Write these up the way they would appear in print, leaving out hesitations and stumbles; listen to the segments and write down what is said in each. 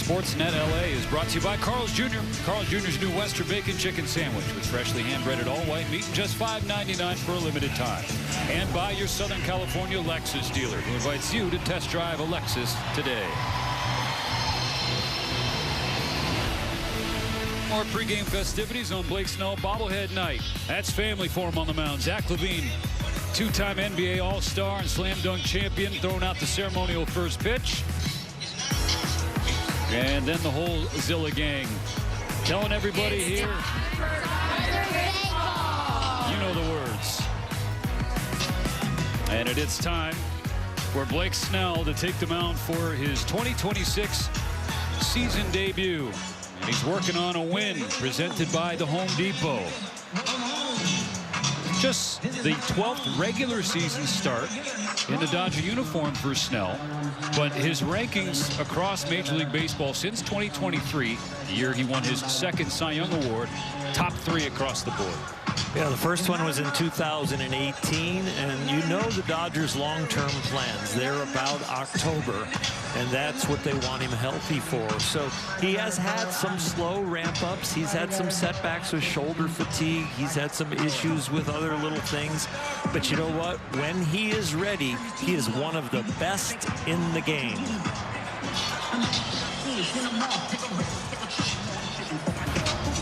Sportsnet LA is brought to you by Carl's Jr. Carl's Jr.'s new Western Bacon Chicken Sandwich with freshly hand-breaded all-white meat and just $5.99 for a limited time. And by your Southern California Lexus dealer, who invites you to test drive a Lexus today. More pregame festivities on Blake Snell bobblehead night. That's family for him on the mound. Zach Levine, two-time NBA All-Star and slam dunk champion, throwing out the ceremonial first pitch. And then the whole Zilla gang telling everybody here, you know the words. And it's time for Blake Snell to take the mound for his 2026 season debut. And he's working on a win presented by the Home Depot. Just the 12th regular season start in the Dodger uniform for Snell, but his rankings across Major League Baseball since 2023, the year he won his second Cy Young Award, top 3 across the board. Yeah, the first one was in 2018, and you know the Dodgers' long-term plans. They're about October, and that's what they want him healthy for. So he has had some slow ramp-ups. He's had some setbacks with shoulder fatigue. He's had some issues with other little things. But you know what? When he is ready, he is one of the best in the game.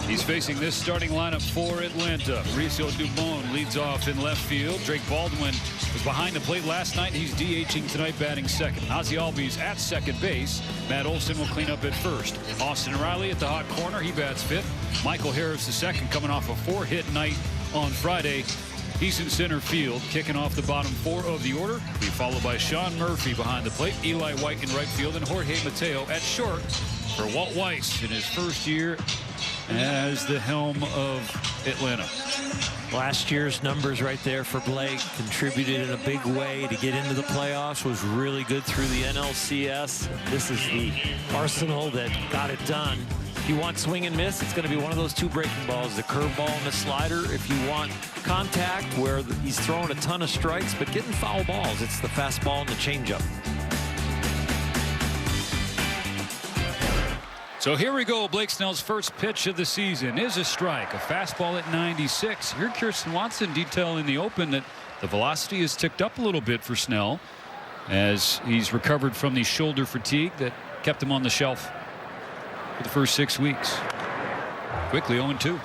He's facing this starting lineup for Atlanta. Mauricio Dubon leads off in left field. Drake Baldwin was behind the plate last night. He's DHing tonight, batting second. Ozzie Albies at second base. Matt Olson will clean up at first. Austin Riley at the hot corner. He bats fifth. Michael Harris the second, coming off a 4-hit night on Friday. He's in center field, kicking off the bottom 4 of the order. Be followed by Sean Murphy behind the plate, Eli White in right field, and Jorge Mateo at short for Walt Weiss in his first year as the helm of Atlanta. Last year's numbers right there for Blake. Contributed in a big way to get into the playoffs. Was really good through the NLCS. This is the arsenal that got it done. If you want swing and miss, it's going to be one of those 2 breaking balls, the curveball and the slider. If you want contact where he's throwing a ton of strikes but getting foul balls, it's the fastball and the changeup. So here we go. Blake Snell's first pitch of the season is a strike, a fastball at 96. Here, Kirsten Watson detailed in the open that the velocity has ticked up a little bit for Snell as he's recovered from the shoulder fatigue that kept him on the shelf for the first 6 weeks. Quickly 0-2.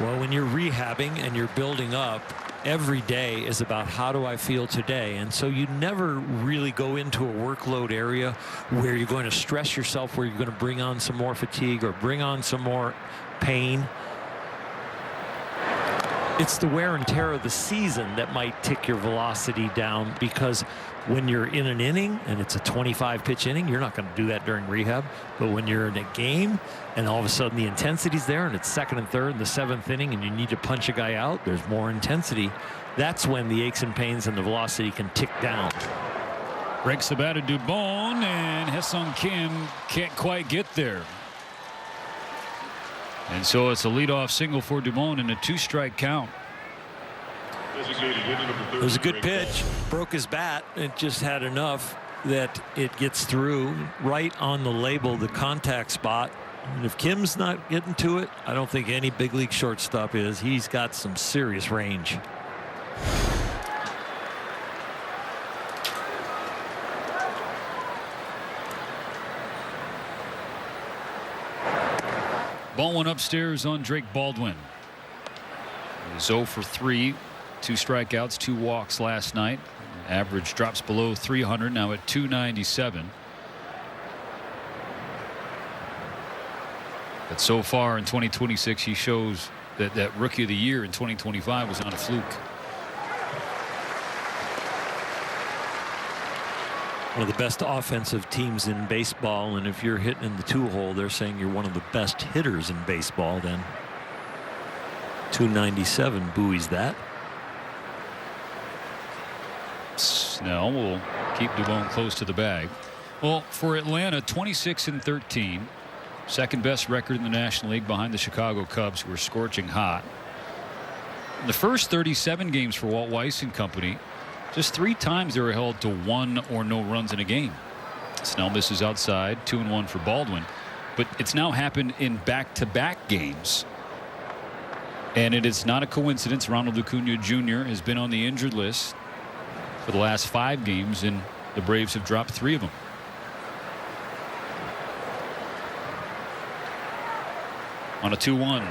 Well, when you're rehabbing and you're building up, every day is about how do I feel today, and so you never really go into a workload area where you're going to stress yourself, where you're going to bring on some more fatigue or bring on some more pain. It's the wear and tear of the season that might tick your velocity down, because when you're in an inning and it's a 25-pitch inning, you're not going to do that during rehab. But when you're in a game and all of a sudden the intensity's there and it's second and third in the 7th inning and you need to punch a guy out, there's more intensity. That's when the aches and pains and the velocity can tick down. Breaks the bat of Dubon, and Hesung Kim can't quite get there. And so it's a leadoff single for Dubon and a 2-strike count. It was a good pitch. Broke his bat. It just had enough that it gets through right on the label, the contact spot. And if Kim's not getting to it, I don't think any big league shortstop is. He's got some serious range. Ball went upstairs on Drake Baldwin. He was 0 for 3. 2 strikeouts, 2 walks last night. Average drops below 300, now at 297. But so far in 2026, he shows that Rookie of the Year in 2025 was not a fluke. One of the best offensive teams in baseball, and if you're hitting in the 2-hole, they're saying you're one of the best hitters in baseball. Then 297 buoys that. Snell will keep Dubon close to the bag. Well, for Atlanta, 26-13, second best record in the National League behind the Chicago Cubs, who are scorching hot. In the first 37 games for Walt Weiss and company, just 3 times they were held to 1 or no runs in a game. Snell misses outside, 2-1 for Baldwin. but it's now happened in back-to-back games. And it is not a coincidence. Ronald Acuna Jr. has been on the injured list for the last 5 games, and the Braves have dropped 3 of them. On a 2-1.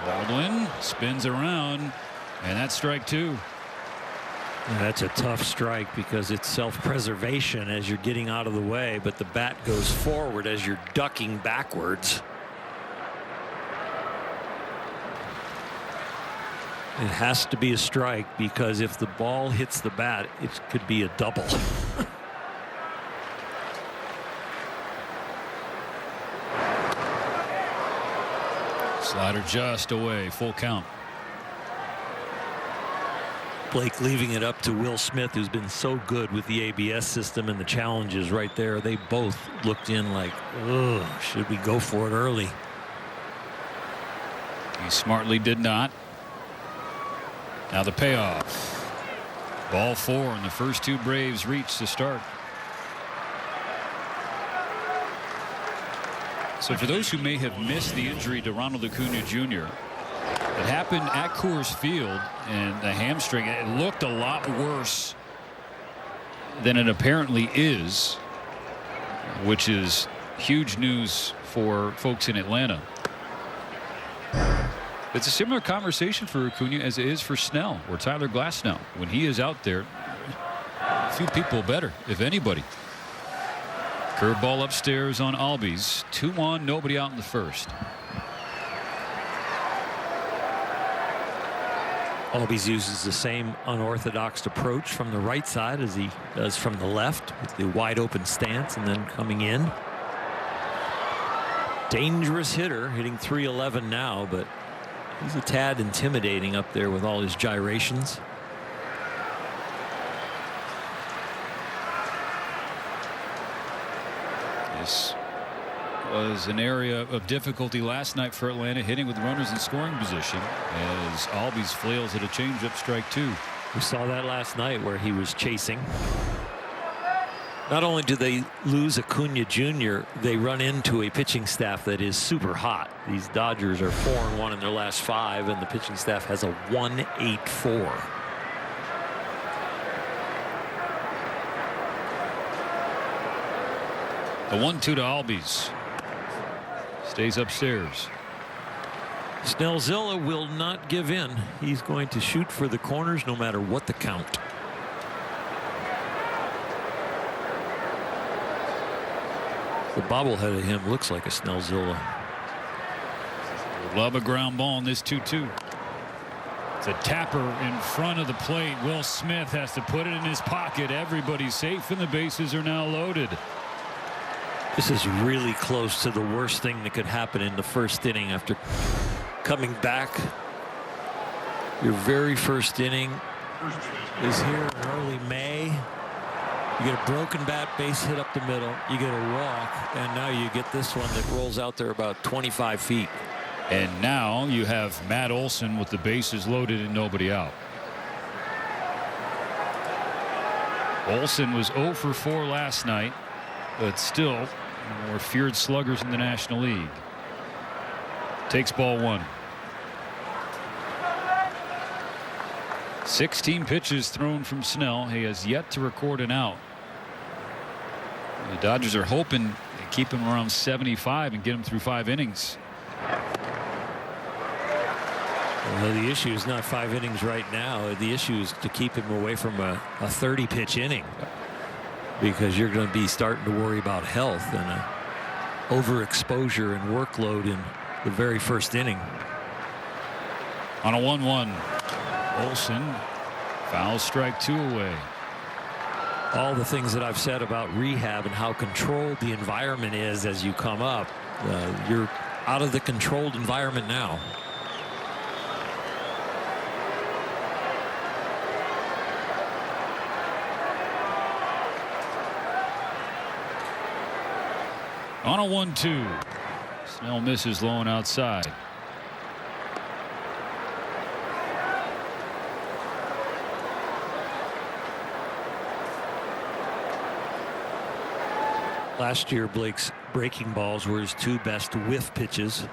Baldwin spins around, and that's strike 2. That's a tough strike because it's self-preservation as you're getting out of the way, but the bat goes forward as you're ducking backwards. It has to be a strike because if the ball hits the bat, it could be a double. Slider just away, full count. Blake leaving it up to Will Smith, who's been so good with the ABS system, and the challenges right there. They both looked in like, ugh, should we go for it early? He smartly did not. Now the payoff. Ball 4, and the first 2 Braves reach to start. So for those who may have missed the injury to Ronald Acuna Jr., it happened at Coors Field, and the hamstring, it looked a lot worse than it apparently is, which is huge news for folks in Atlanta. It's a similar conversation for Acuna as it is for Snell or Tyler Glasnow. When he is out there, a few people better, if anybody. Curveball upstairs on Albies. 2-1, nobody out in the first. Albies uses the same unorthodox approach from the right side as he does from the left, with the wide open stance and then coming in. Dangerous hitter, hitting .311 now, but he's a tad intimidating up there with all his gyrations. This was an area of difficulty last night for Atlanta, hitting with runners in scoring position as Albies flails at a changeup, strike 2. We saw that last night where he was chasing. Not only do they lose Acuna Jr., they run into a pitching staff that is super hot. These Dodgers are 4-1 in their last 5, and the pitching staff has a 1.84. The 1-2 to Albies. Stays upstairs. Snellzilla will not give in. He's going to shoot for the corners no matter what the count. The bobblehead of him looks like a Snellzilla. Love a ground ball in this 2-2. It's a tapper in front of the plate. Will Smith has to put it in his pocket. Everybody's safe, and the bases are now loaded. This is really close to the worst thing that could happen in the first inning after coming back. Your very first inning is here in early May. You get a broken bat, base hit up the middle. You get a walk, and now you get this one that rolls out there about 25 feet. And now you have Matt Olson with the bases loaded and nobody out. Olson was 0 for 4 last night, but still more feared sluggers in the National League. Takes ball 1. 16 pitches thrown from Snell. He has yet to record an out. The Dodgers are hoping to keep him around 75 and get him through 5 innings. Well, the issue is not 5 innings right now. The issue is to keep him away from a 30-pitch inning, because you're going to be starting to worry about health and overexposure and workload in the very first inning. On a 1-1, Olson fouls, strike 2 away. All the things that I've said about rehab and how controlled the environment is as you come up, you're out of the controlled environment now. On a 1-2, Snell misses low and outside. Last year, Blake's breaking balls were his 2 best whiff pitches.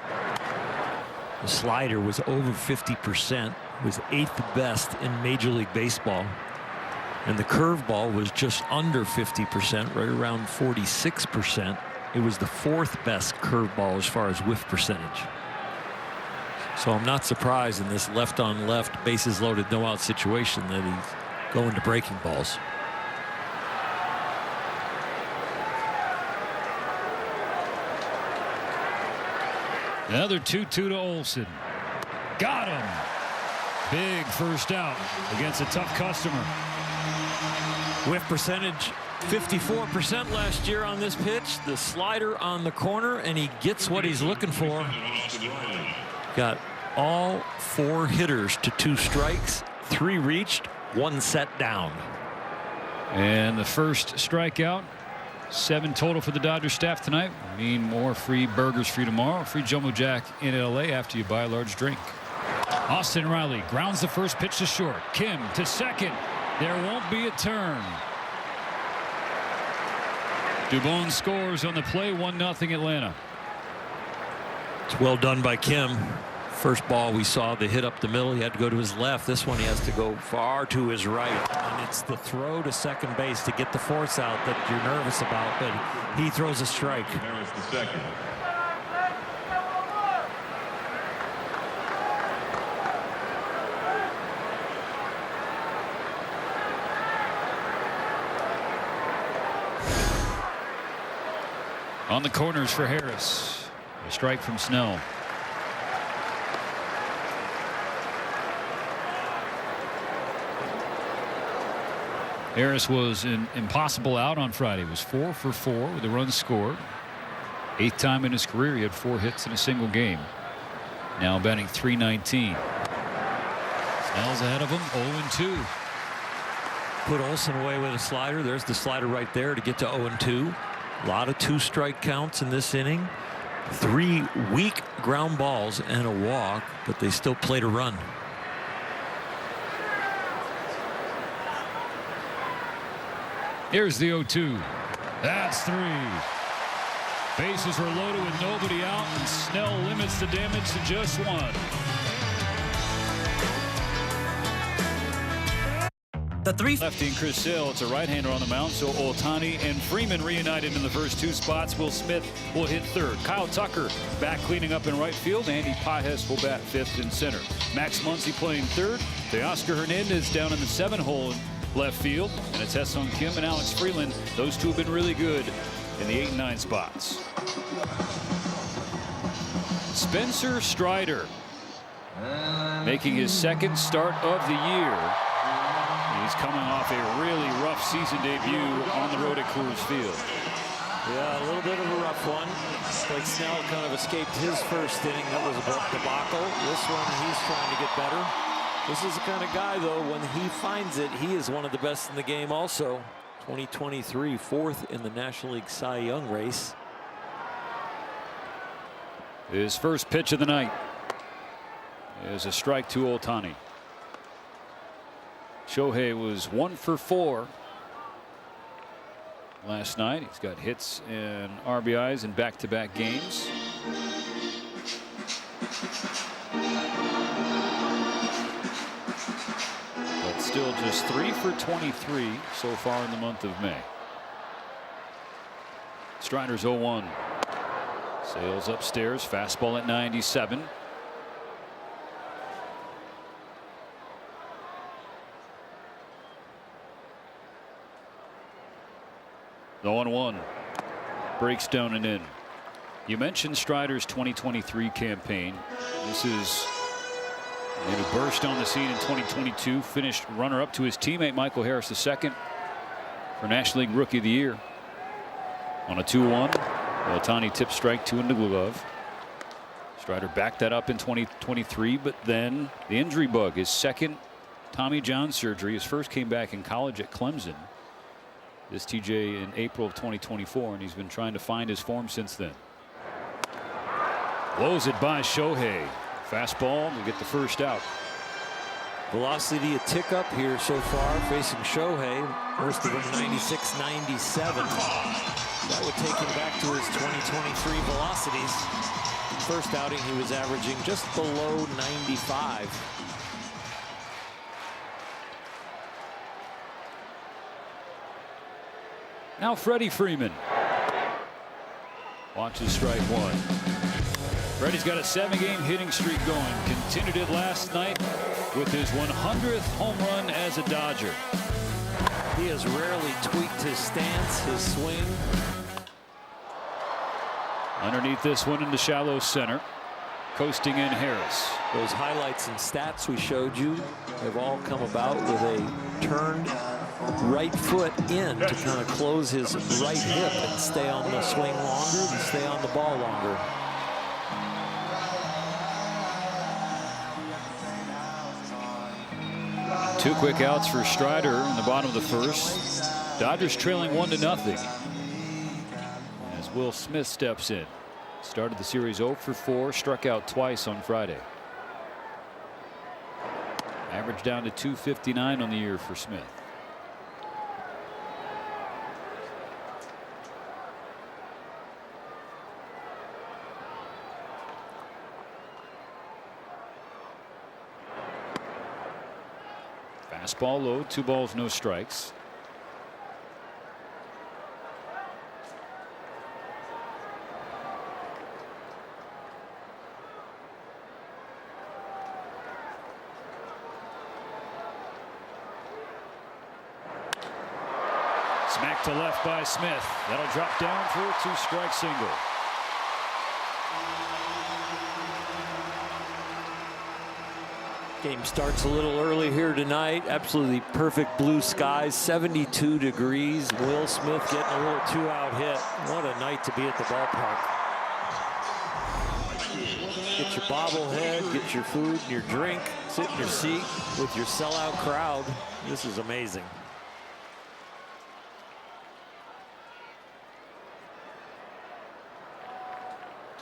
The slider was over 50%, was 8th best in Major League Baseball. And the curveball was just under 50%, right around 46%. It was the 4th best curveball as far as whiff percentage. So I'm not surprised in this left on left bases loaded no out situation that he's going to breaking balls. Another 2-2 to Olson. Got him. Big first out against a tough customer. Whiff percentage 54% last year on this pitch. The slider on the corner, and he gets what he's looking for. Got all 4 hitters to 2 strikes, 3 reached, 1 set down. And the first strikeout. 7 total for the Dodgers staff tonight. Mean more free burgers for you tomorrow. Free Jumbo Jack in LA after you buy a large drink. Austin Riley grounds the first pitch to short. Kim to second. There won't be a turn. Dubon scores on the play. 1-0 Atlanta. It's well done by Kim. First ball we saw the hit up the middle. He had to go to his left. This one he has to go far to his right. And it's the throw to second base to get the force out that you're nervous about. But he throws a strike. There is the second. On the corners for Harris. A strike from Snell. Harris was an impossible out on Friday. He was 4 for 4 with a run scored. 8th time in his career he had 4 hits in a single game. Now batting .319. Snell's ahead of him. 0-2. Put Olson away with a slider. There's the slider right there to get to 0-2. A lot of 2-strike counts in this inning. 3 weak ground balls and a walk, but they still played a run. Here's the 0-2. That's 3. Bases were loaded with nobody out, and Snell limits the damage to just 1. The 3 lefty and Chris Sale. It's a right-hander on the mound, so Ohtani and Freeman reunited in the first 2 spots. Will Smith will hit 3rd. Kyle Tucker back cleaning up in right field. Andy Pages will bat 5th in center. Max Muncy playing 3rd. Teoscar Hernandez down in the 7-hole in left field. And it's Ha-Seong Kim and Alex Freeland. Those 2 have been really good in the 8 and 9 spots. Spencer Strider making his 2nd start of the year. He's coming off a really rough season debut on the road at Coors Field. Yeah, a little bit of a rough one. Blake Snell kind of escaped his first inning. That was a debacle. This one, he's trying to get better. This is the kind of guy, though, when he finds it, he is one of the best in the game also. 2023, 4th in the National League Cy Young race. His first pitch of the night is a strike to Ohtani. Shohei was 1 for 4 last night. He's got hits and RBIs in back-to-back games. But still just 3 for 23 so far in the month of May. Strider's 0-1. Sails upstairs. Fastball at 97. The 1-1 breaks down and in. You mentioned Strider's 2023 campaign. This is a burst on the scene in 2022. Finished runner-up to his teammate Michael Harris II for National League Rookie of the Year. On a 2-1, Ohtani tip strike 2 into glove. Strider backed that up in 2023, but then the injury bug. His 2nd Tommy John surgery. His first came back in college at Clemson. This TJ in April of 2024, and he's been trying to find his form since then. Blows it by Shohei. Fastball to get the first out. Velocity a tick up here so far facing Shohei. Worst of them 96-97. That would take him back to his 2023 velocities. First outing, he was averaging just below 95. Now Freddie Freeman. Watches strike one. Freddie's got a 7-game hitting streak going. Continued it last night with his 100th home run as a Dodger. He has rarely tweaked his stance, his swing. Underneath this one into shallow center. Coasting in Harris. Those highlights and stats we showed you have all come about with a turned right foot in to kind of close his right hip and stay on the swing longer and stay on the ball longer. Two quick outs for Strider in the bottom of the first. Dodgers trailing 1-0 as Will Smith steps in. Started the series 0 for 4, struck out twice on Friday. Average down to 259 on the year for Smith. Fastball low, 2 balls, no strikes. Smack to left by Smith. That'll drop down for a 2-strike single. Game starts a little early here tonight. Absolutely perfect blue skies, 72 degrees. Will Smith getting a little 2-out hit. What a night to be at the ballpark. Get your bobblehead, get your food and your drink, sit in your seat with your sellout crowd. This is amazing.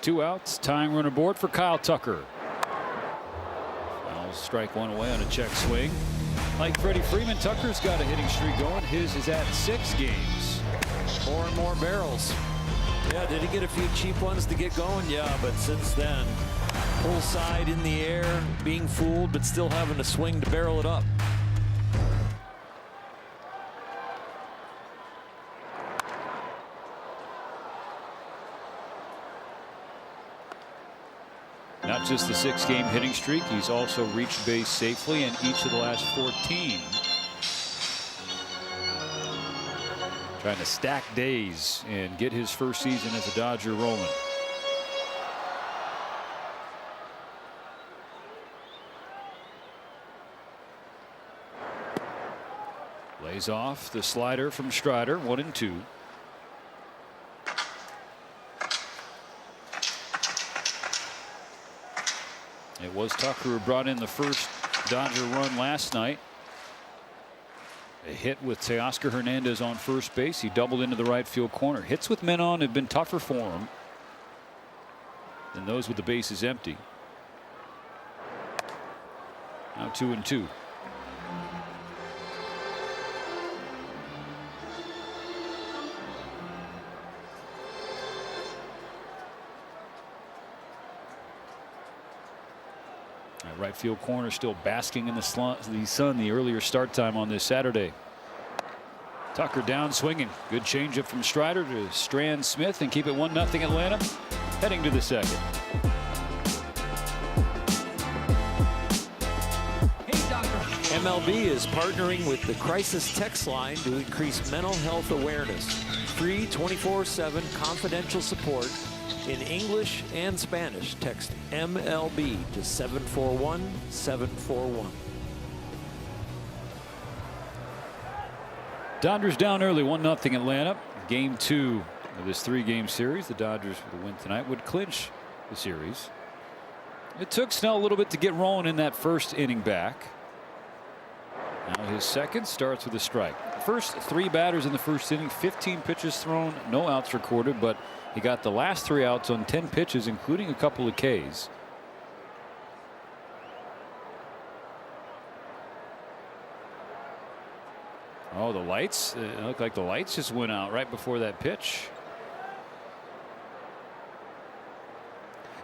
Two outs, tying run aboard for Kyle Tucker. Strike one away on a check swing. Like Freddie Freeman, Tucker's got a hitting streak going. His is at 6 games. More and more barrels. Yeah, did he get a few cheap ones to get going? Yeah, but since then, pull side in the air, being fooled, but still having to swing to barrel it up. Not just the 6-game hitting streak, he's also reached base safely in each of the last 14. Trying to stack days and get his first season as a Dodger rolling. Lays off the slider from Strider, 1-2. It was Tucker who brought in the first Dodger run last night. A hit with Teoscar Hernandez on first base. He doubled into the right field corner. Hits with men on have been tougher for him than those with the bases empty. Now 2-2. Right field corner still basking in the sun. The earlier start time on this Saturday. Tucker down swinging. Good changeup from Strider to strand Smith and keep it 1-0 Atlanta. Heading to the second. MLB is partnering with the Crisis Text Line to increase mental health awareness. Free 24/7 confidential support in English and Spanish. Text MLB to 741-741. Dodgers down early, 1-0 Atlanta. Game 2 of this 3-game series. The Dodgers with a win tonight would clinch the series. It took Snell a little bit to get rolling in that first inning back. Now his second starts with a strike. First 3 batters in the first inning, 15 pitches thrown, no outs recorded, but he got the last 3 outs on 10 pitches, including a couple of Ks. Oh, the lights. It looked like the lights just went out right before that pitch.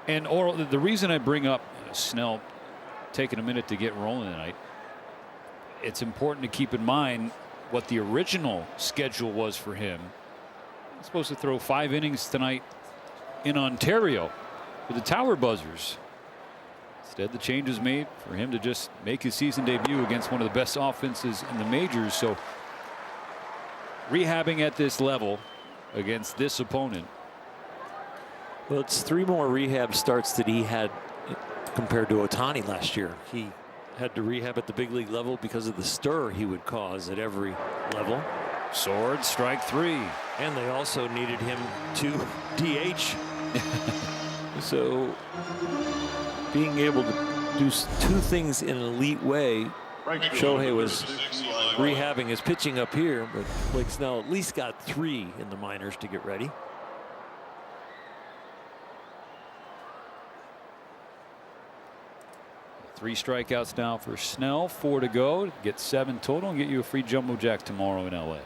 And Oral, the reason I bring up Snell taking a minute to get rolling tonight, it's important to keep in mind what the original schedule was for him. He's supposed to throw 5 innings tonight in Ontario with the Tower Buzzers. Instead, the change was made for him to just make his season debut against one of the best offenses in the majors. So rehabbing at this level against this opponent. Well, it's 3 more rehab starts that he had compared to Ohtani last year. He had to rehab at the big league level because of the stir he would cause at every level. Sword, strike 3. And they also needed him to DH. So being able to do 2 things in an elite way. Shohei was rehabbing his pitching up here, but Blake Snell at least got 3 in the minors to get ready. Three strikeouts now for Snell, 4 to go. Get 7 total and get you a free jumbo jack tomorrow in LA.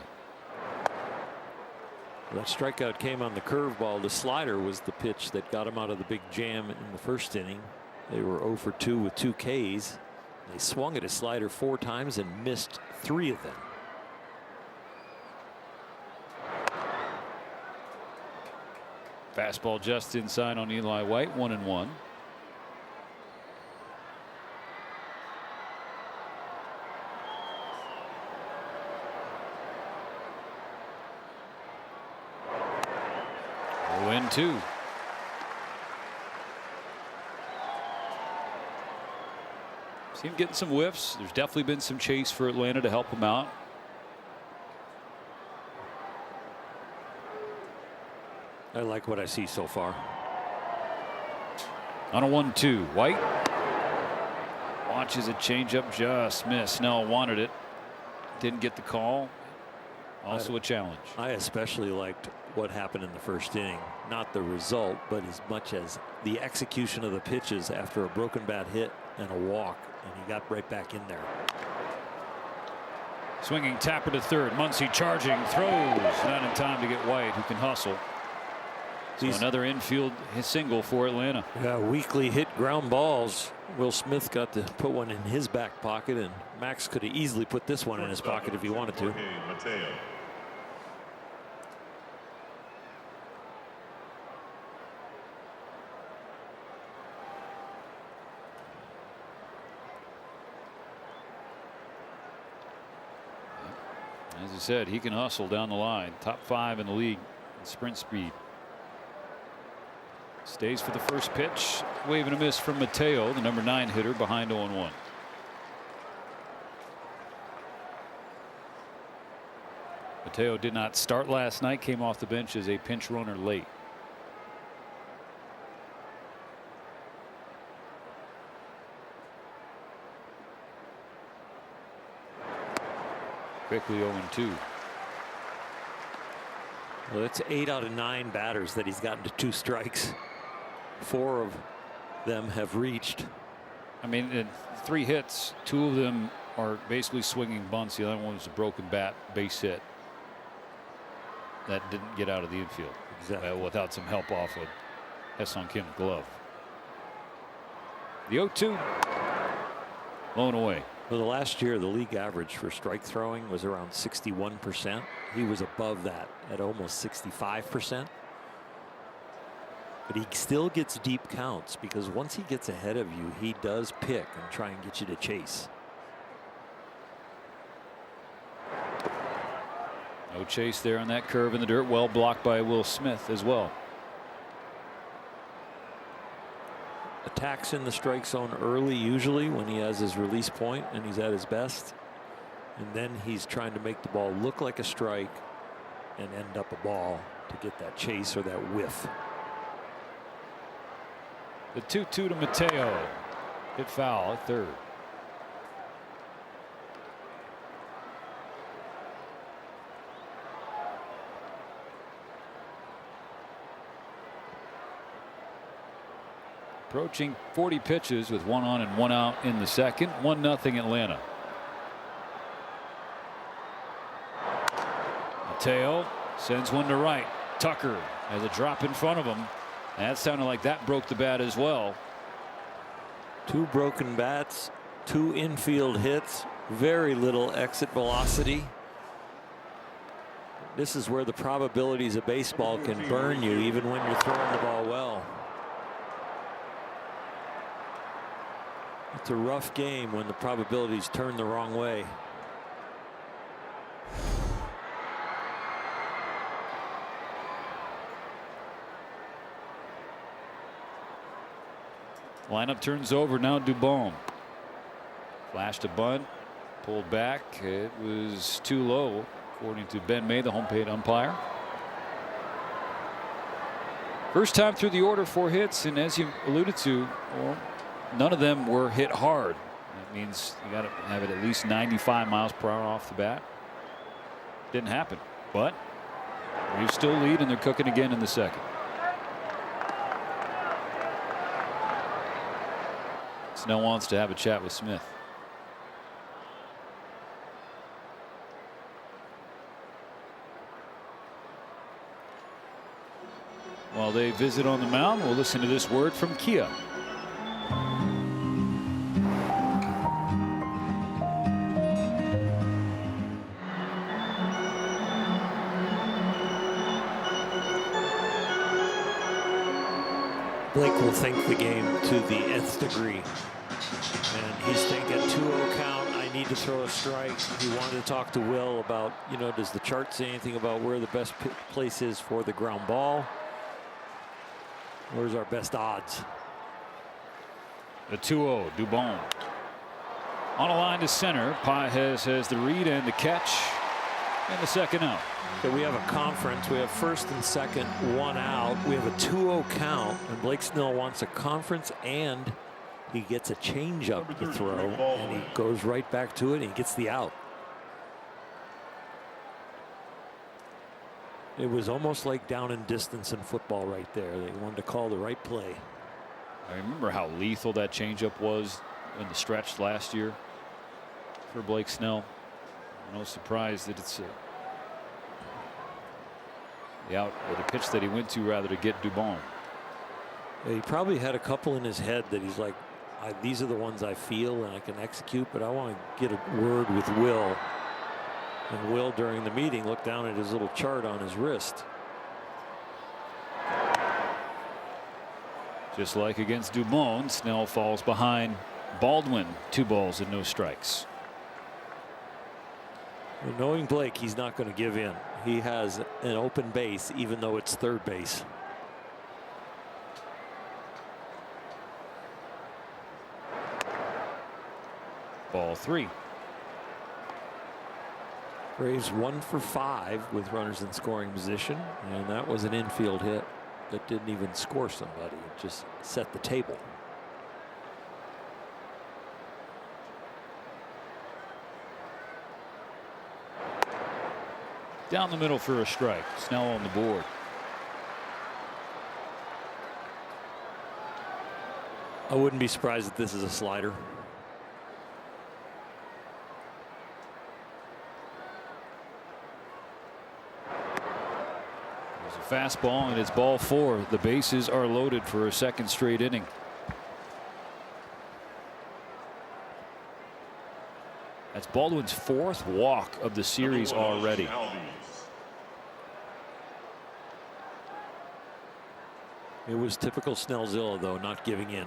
That strikeout came on the curveball. The slider was the pitch that got him out of the big jam in the first inning. They were 0 for 2 with 2 Ks. They swung at his slider 4 times and missed 3 of them. Fastball just inside on Eli White, 1-1. Win 2. See him getting some whiffs. There's definitely been some chase for Atlanta to help him out. I like what I see so far. On a 1-2, White launches a changeup, just missed. Snell wanted it, didn't get the call. Also a challenge. I especially liked what happened in the first inning. Not the result, but as much as the execution of the pitches after a broken bat hit and a walk, and he got right back in there. Swinging tapper to third. Muncy charging, throws. Not in time to get White, who can hustle. So another infield single for Atlanta. Yeah, weakly hit ground balls. Will Smith got to put one in his back pocket, and Max could have easily put this one in his pocket if he wanted to. As I said, he can hustle down the line. Top 5 in the league in sprint speed. Stays for the first pitch. Wave and a miss from Mateo, the number 9 hitter, behind 0-1. Mateo did not start last night, came off the bench as a pinch runner late. Quickly 0-2. Well, it's 8 out of 9 batters that he's gotten to 2 strikes. 4 of them have reached. I mean, in 3 hits, 2 of them are basically swinging bunts. The other one was a broken bat base hit that didn't get out of the infield. Exactly. Without some help off of Ha-Seong Kim's glove. The 0-2 blown away. Well, the last year, the league average for strike throwing was around 61%. He was above that at almost 65%. But he still gets deep counts because once he gets ahead of you, he does pick and try and get you to chase. No chase there on that curve in the dirt. Well blocked by Will Smith as well. Attacks in the strike zone early, usually when he has his release point and he's at his best. And then he's trying to make the ball look like a strike and end up a ball to get that chase or that whiff. The 2-2 to Mateo. Hit foul at third. Approaching 40 pitches with 1 on and 1 out in the second. 1-0 Atlanta. Mateo sends one to right. Tucker has a drop in front of him. That sounded like that broke the bat as well. 2 broken bats, 2 infield hits, very little exit velocity. This is where the probabilities of baseball can burn you even when you're throwing the ball well. It's a rough game when the probabilities turn the wrong way. Lineup turns over now. Dubon flashed a bunt, pulled back. It was too low, according to Ben May, the home plate umpire. First time through the order, 4 hits, and as you alluded to, well, none of them were hit hard. That means you got to have it at least 95 miles per hour off the bat. Didn't happen, but Braves still lead, and they're cooking again in the second. Snell wants to have a chat with Smith. While they visit on the mound, we'll listen to this word from Kia. Blake will think the game to the nth degree. And he's thinking 2-0 count. I need to throw a strike. He wanted to talk to Will about, does the chart say anything about where the best place is for the ground ball? Where's our best odds? The 2-0, Dubon. On a line to center. Paez has the read and the catch. And the second out. So we have a conference. We have first and second, 1 out. We have a 2-0 count. And Blake Snell wants a conference, and he gets a changeup to throw. And he goes right back to it, and he gets the out. It was almost like down and distance in football right there. They wanted to call the right play. I remember how lethal that changeup was in the stretch last year for Blake Snell. No surprise that it's the out, or the pitch that he went to rather, to get Dubon. Yeah, he probably had a couple in his head that he's like, these are the ones I feel and I can execute, but I want to get a word with Will. And Will, during the meeting, looked down at his little chart on his wrist. Just like against Dubon, Snell falls behind Baldwin. 2 balls and no strikes. Well, knowing Blake, he's not going to give in. He has an open base, even though it's third base. Ball 3. Braves 1 for 5 with runners in scoring position, and that was an infield hit that didn't even score somebody. It just set the table. Down the middle for a strike. Snell on the board. I wouldn't be surprised if this is a slider. There's a fastball, and it's ball 4. The bases are loaded for a second straight inning. That's Baldwin's 4th walk of the series already. It was typical Snellzilla, though, not giving in.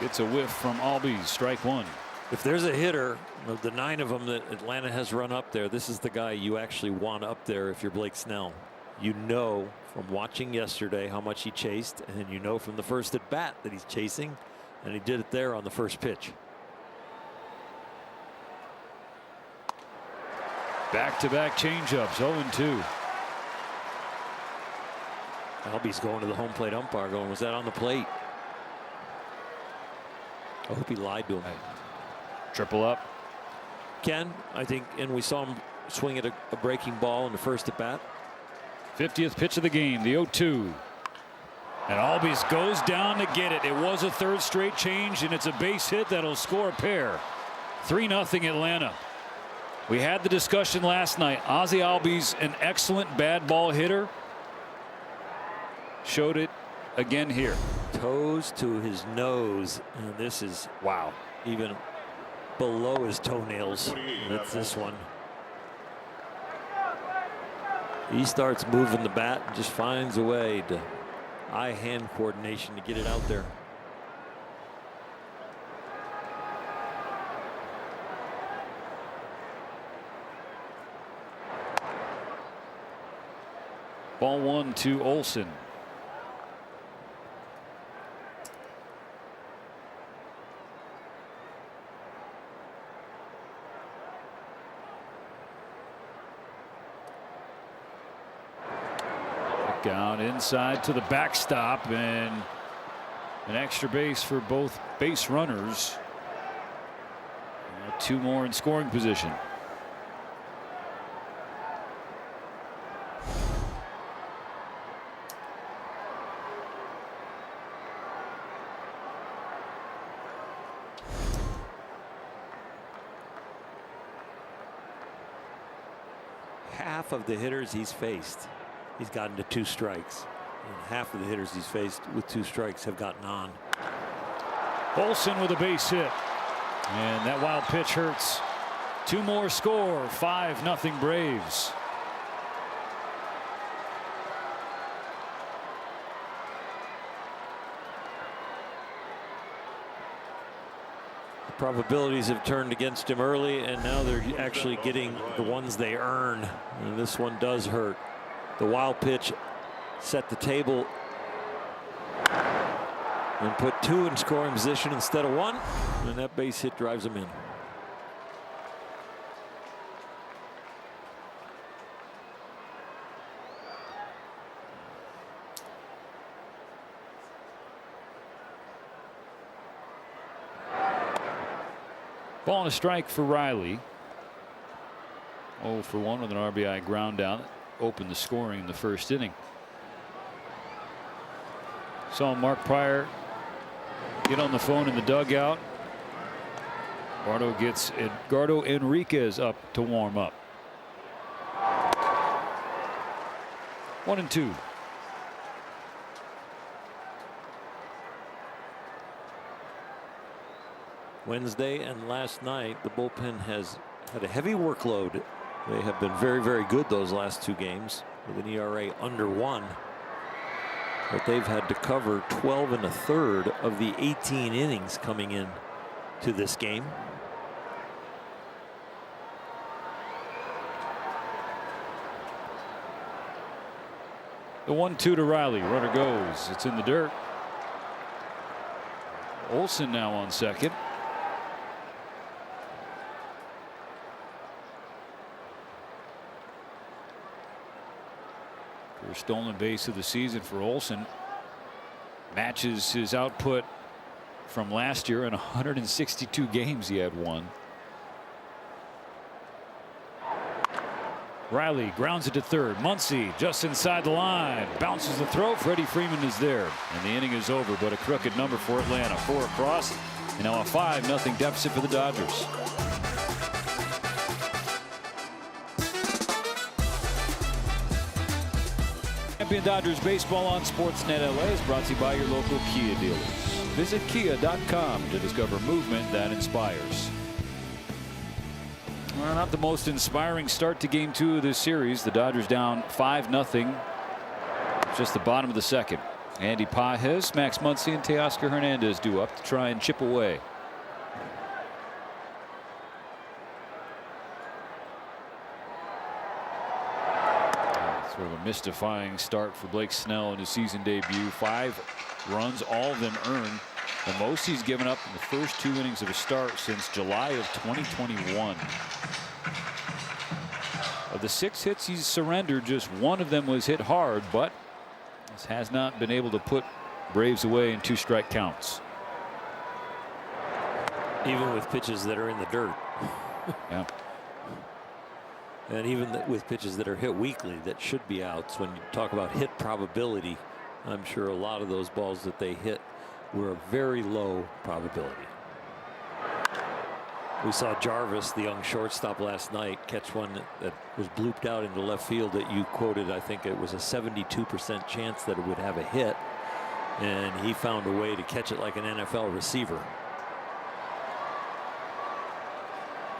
It's a whiff from Albies. Strike 1. If there's a hitter of the 9 of them that Atlanta has run up there, this is the guy you actually want up there if you're Blake Snell. You know from watching yesterday how much he chased, and you know from the first at bat that he's chasing, and he did it there on the first pitch. Back-to-back changeups, 0-2. Albies going to the home plate umpire going, was that on the plate? I hope he lied to him. Triple up. Ken, I think, and we saw him swing at a breaking ball in the first at bat. 50th pitch of the game, the 0-2. And Albies goes down to get it. It was a third straight change, and it's a base hit that'll score a pair. 3-0 Atlanta. We had the discussion last night. Ozzie Albies, an excellent bad ball hitter, showed it again here. Toes to his nose, and this is, wow, even below his toenails. That's this one. He starts moving the bat and just finds a way to eye-hand coordination to get it out there. Ball 1 to Olson. Out inside to the backstop, and an extra base for both base runners. 2 more in scoring position. Half of the hitters he's faced, he's gotten to 2 strikes. And half of the hitters he's faced with 2 strikes have gotten on. Olson with a base hit. And that wild pitch hurts. 2 more score. 5-0 Braves. The probabilities have turned against him early, and now they're actually getting the ones they earn. And this one does hurt. The wild pitch set the table and put 2 in scoring position instead of 1, and that base hit drives him in. Ball and a strike for Riley. 0 for 1 with an RBI ground down. Opened the scoring in the first inning. Saw Mark Pryor get on the phone in the dugout. Eduardo gets Edgardo Enriquez up to warm up. 1-2. Wednesday and last night, the bullpen has had a heavy workload. They have been very, very good those last 2 games with an ERA under 1. But they've had to cover 12 1/3 of the 18 innings coming in to this game. The 1-2 to Riley. Runner goes. It's in the dirt. Olson now on second. First stolen base of the season for Olson. Matches his output from last year. In 162 games he had 1. Riley grounds it to third. Muncy just inside the line. Bounces the throw. Freddie Freeman is there. And the inning is over, but a crooked number for Atlanta. 4 across. And now a 5-0 deficit for the Dodgers. Champion Dodgers baseball on Sportsnet LA is brought to you by your local Kia dealers. Visit kia.com to discover movement that inspires. Well, not the most inspiring start to game 2 of this series. The Dodgers down 5-0. Just the bottom of the second. Andy Pages, Max Muncy, and Teoscar Hernandez due up to try and chip away. Sort of a mystifying start for Blake Snell in his season debut. 5 runs, all of them earned. The most he's given up in the first 2 innings of a start since July of 2021. Of the 6 hits he's surrendered, just 1 of them was hit hard, but this has not been able to put Braves away in 2-strike counts. Even with pitches that are in the dirt. Yeah. And even with pitches that are hit weakly that should be outs. When you talk about hit probability, I'm sure a lot of those balls that they hit were a very low probability. We saw Jarvis, the young shortstop, last night catch one that was blooped out into left field that you quoted. I think it was a 72% chance that it would have a hit, and he found a way to catch it like an NFL receiver.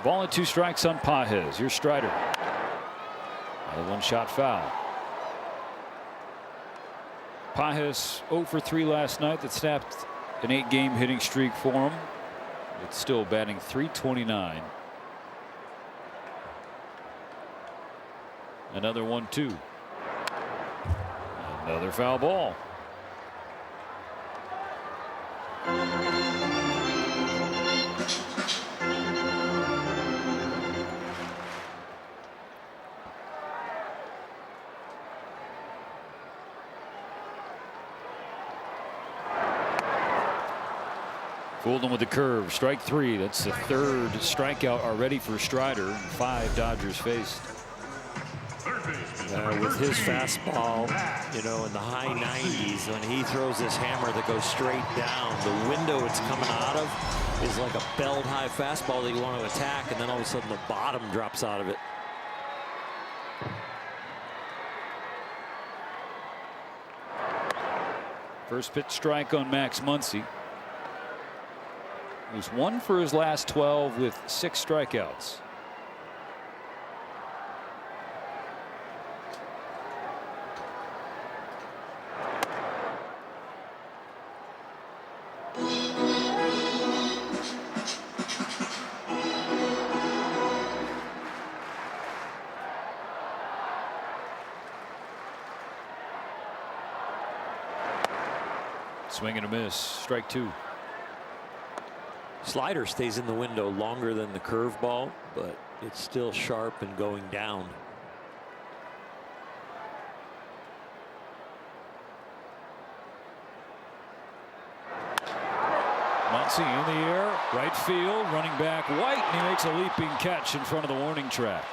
Ball and 2 strikes on Pages. Here's Strider. Another one-shot foul. Pages 0 for 3 last night. That snapped an 8-game hitting streak for him. It's still batting .329. Another 1-2. Another foul ball. Fooled him with the curve. Strike 3. That's the 3rd strikeout already for Strider. 5 Dodgers faced. With his fastball, you know, in the high 90s, when he throws this hammer that goes straight down, the window it's coming out of is like a belt high fastball that you want to attack, and then all of a sudden the bottom drops out of it. First pitch strike on Max Muncy. He was 1 for his last 12 with 6 strikeouts. Swing and a miss. Strike 2. Slider stays in the window longer than the curveball, but it's still sharp and going down. Muncy in the air, right field, running back White, and he makes a leaping catch in front of the warning track.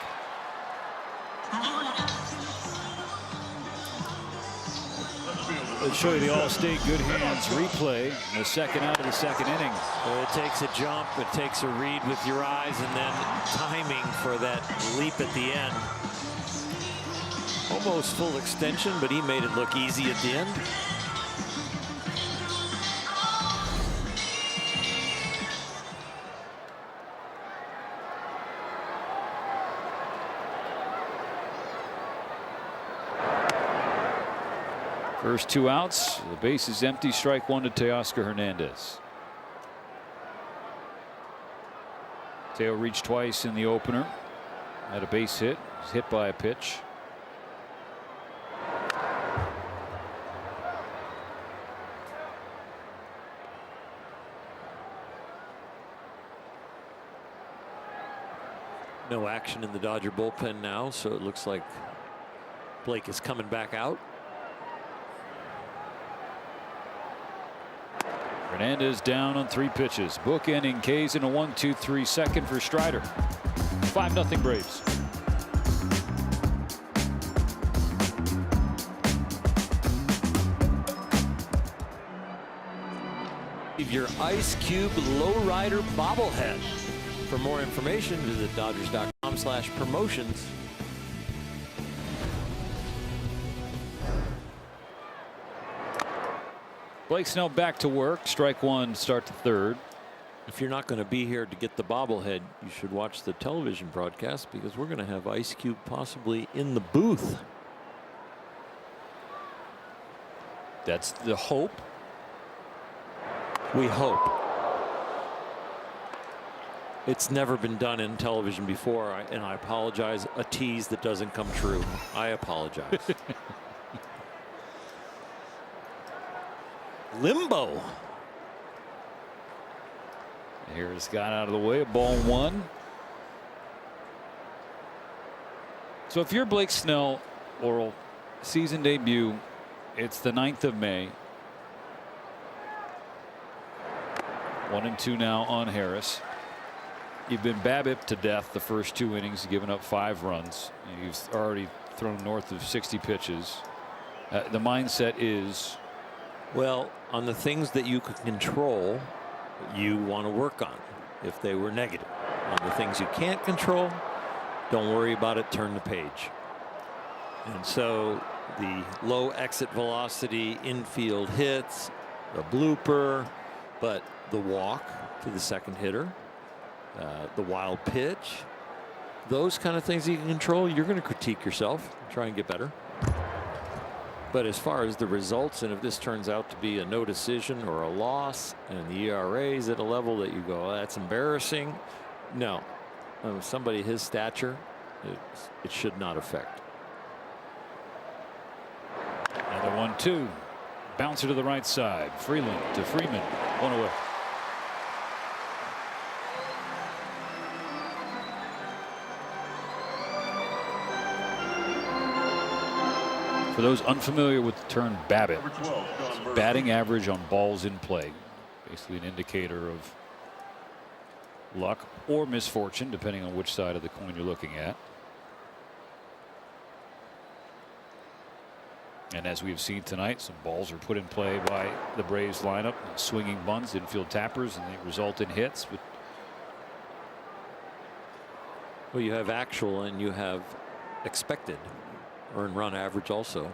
Let's show you the All-State Good Hands replay in the second out of the second inning. Well, it takes a jump, it takes a read with your eyes, and then timing for that leap at the end. Almost full extension, but he made it look easy at the end. First 2 outs. The base is empty. Strike 1 to Teoscar Hernandez. Teo reached twice in the opener. Had a base hit. Was hit by a pitch. No action in the Dodger bullpen now, so it looks like Blake is coming back out. Hernandez down on 3 pitches. Bookending K's in a 1-2-3 second for Strider. 5-0 Braves. Your Ice Cube Lowrider bobblehead. For more information, visit Dodgers.com/promotions. Blake Snell back to work. Strike 1, start to 3rd. If you're not going to be here to get the bobblehead, you should watch the television broadcast, because we're going to have Ice Cube possibly in the booth. That's the hope. We hope. It's never been done in television before, and I apologize. A tease that doesn't come true. I apologize. Limbo. Here's got out of the way. Ball 1. So if you're Blake Snell, Oral, season debut, it's the 9th of May. 1-2 now on Harris. You've been BABIP to death the first 2 innings, giving up 5 runs. You've already thrown north of 60 pitches. The mindset is Well, on the things that you can control, you want to work on if they were negative. On the things you can't control, don't worry about it, turn the page. And so the low exit velocity infield hits, the blooper, but the walk to the second hitter, the wild pitch, those kind of things you can control, you're going to critique yourself, try and get better. But as far as the results, and if this turns out to be a no decision or a loss and the ERA is at a level that you go, oh, that's embarrassing. No, somebody his stature, it should not affect. Another 1-2. Bouncer to the right side. Freeland to Freeman. One away. For those unfamiliar with the term BABIP, batting average on balls in play, basically an indicator of luck or misfortune, depending on which side of the coin you're looking at. And as we've seen tonight, some balls are put in play by the Braves lineup, swinging bunts, infield tappers, and they result in hits. But well, you have actual and you have expected earned run average also.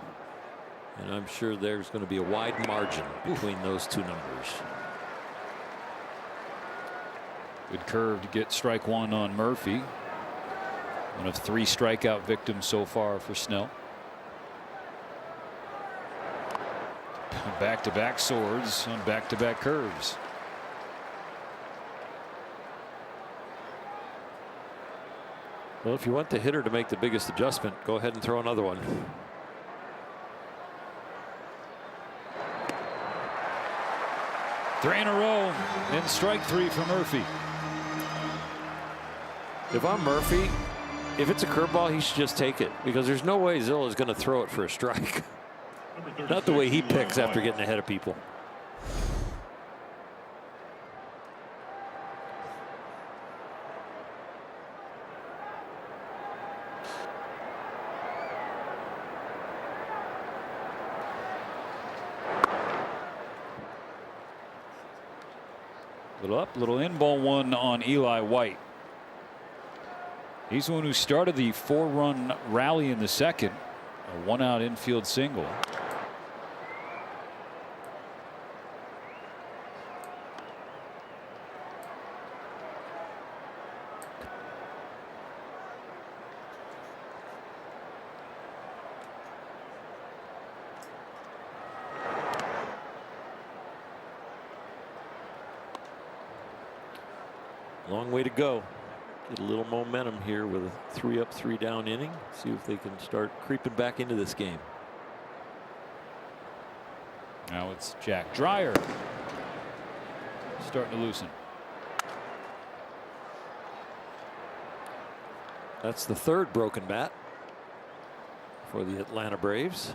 And I'm sure there's going to be a wide margin between those two numbers. Good curve to get strike one on Murphy. One of 3 strikeout victims so far for Snell. Back-to-back swords on back-to-back curves. Well, if you want the hitter to make the biggest adjustment, go ahead and throw another one. Three in a row, and strike 3 for Murphy. If I'm Murphy, if it's a curveball, he should just take it, because there's no way Zilla's going to throw it for a strike. Not the way he picks after getting ahead of people. Little up, little in, ball 1 on Eli White. He's the one who started the 4-run rally in the second. A 1-out infield single. Long way to go. Get a little momentum here with a 3-up, 3-down inning. See if they can start creeping back into this game. Now it's Jack Dreyer starting to loosen. That's the 3rd broken bat for the Atlanta Braves.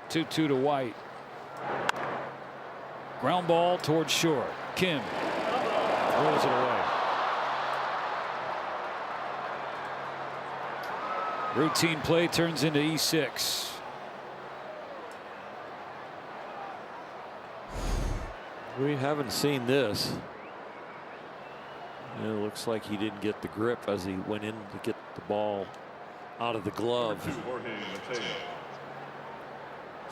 Two to White. Ground ball towards short. Kim throws it away. Routine play turns into E6. We haven't seen this. It looks like he didn't get the grip as he went in to get the ball out of the glove.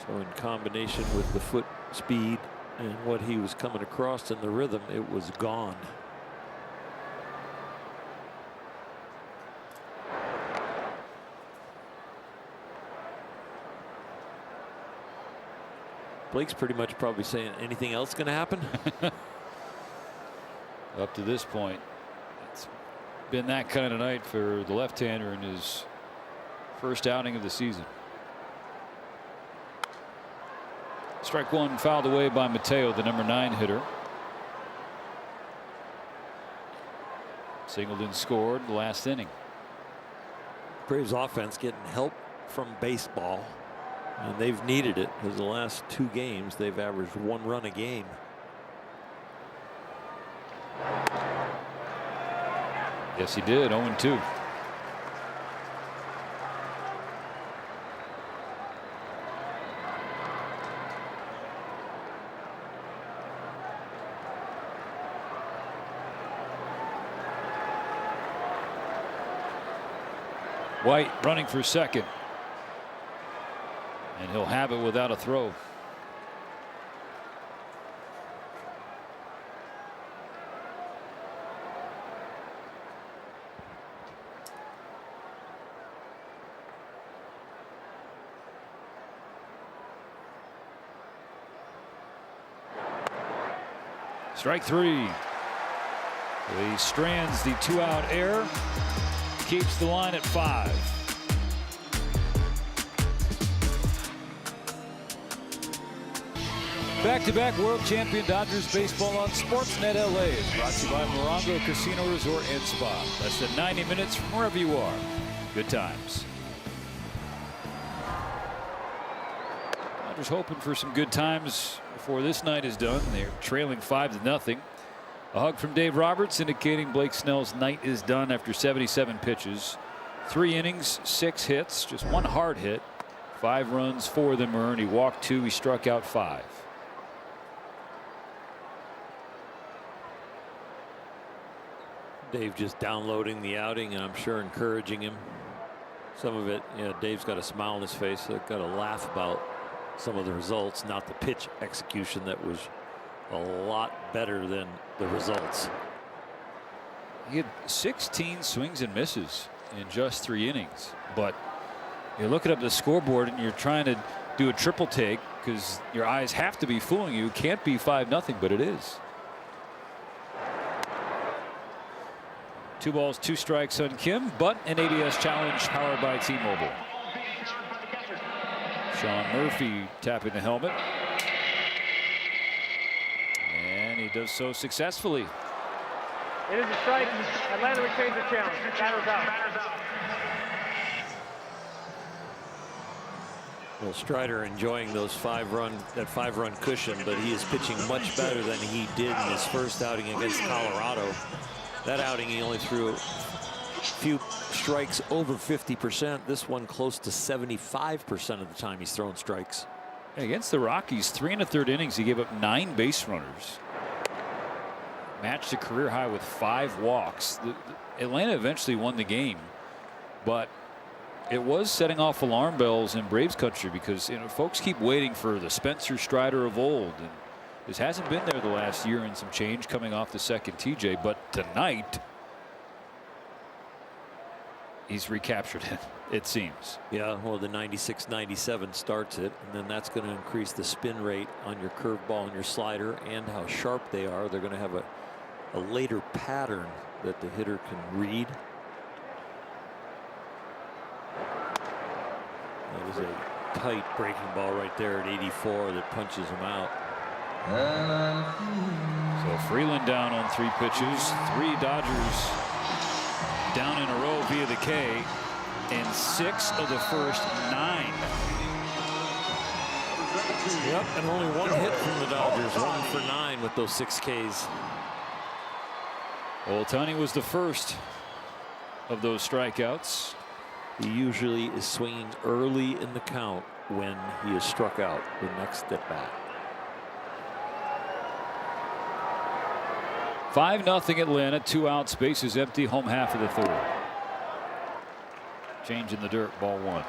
So in combination with the foot speed and what he was coming across in the rhythm, it was gone. Blake's pretty much probably saying, anything else going to happen? Up to this point, it's been that kind of night for the left-hander in his first outing of the season. Strike 1 fouled away by Mateo, the number 9 hitter. Singleton scored the last inning. Braves offense getting help from baseball, and they've needed it because the last 2 games they've averaged 1 run a game. Yes, he did. 0-2. White running for second, and he'll have it without a throw. Strike 3. He strands the 2-out error. Keeps the line at 5. Back-to-back world champion Dodgers baseball on Sportsnet LA is brought to you by Morongo Casino Resort and Spa. Less than 90 minutes from wherever you are. Good times. Dodgers hoping for some good times before this night is done. They're trailing 5-0. A hug from Dave Roberts indicating Blake Snell's night is done after 77 pitches. 3 innings, 6 hits, just 1 hard hit. 5 runs, 4 of them earned. He walked 2, he struck out 5. Dave just downloading the outing, and I'm sure encouraging him. Some of it, Dave's got a smile on his face. So got to laugh about some of the results, not the pitch execution that was a lot better than the results. He had 16 swings and misses in just 3 innings, but you're looking up the scoreboard and you're trying to do a triple take because your eyes have to be fooling you. Can't be 5-0, but it is. 2 balls, 2 strikes on Kim, but an ADS challenge powered by T-Mobile. Sean Murphy tapping the helmet. And he does so successfully. It is a strike. Atlanta retains the challenge. Batter's out. Well, Strider enjoying that 5-run cushion, but he is pitching much better than he did in his first outing against Colorado. That outing he only threw a few strikes over 50%. This one close to 75% of the time he's throwing strikes. Against the Rockies, 3 1/3 innings, he gave up 9 base runners. Matched a career high with 5 walks. Atlanta eventually won the game, but it was setting off alarm bells in Braves country because folks keep waiting for the Spencer Strider of old, and this hasn't been there the last year and some change coming off the second TJ, but tonight he's recaptured it, it seems. Yeah, well, the 96-97 starts it, and then that's going to increase the spin rate on your curveball and your slider and how sharp they are. They're going to have a later pattern that the hitter can read. That was a tight breaking ball right there at 84 that punches him out. So Freeland down on 3 pitches. 3 Dodgers down in a row via the K, and 6 of the first 9. Yep, and only 1 hit from the Dodgers. 1 for 9 with those 6 Ks. Ohtani was the first of those strikeouts. He usually is swinging early in the count when he is struck out the next at bat. 5-0 Atlanta. 2 outs, bases empty, home half of the 3rd. Change in the dirt, ball 1.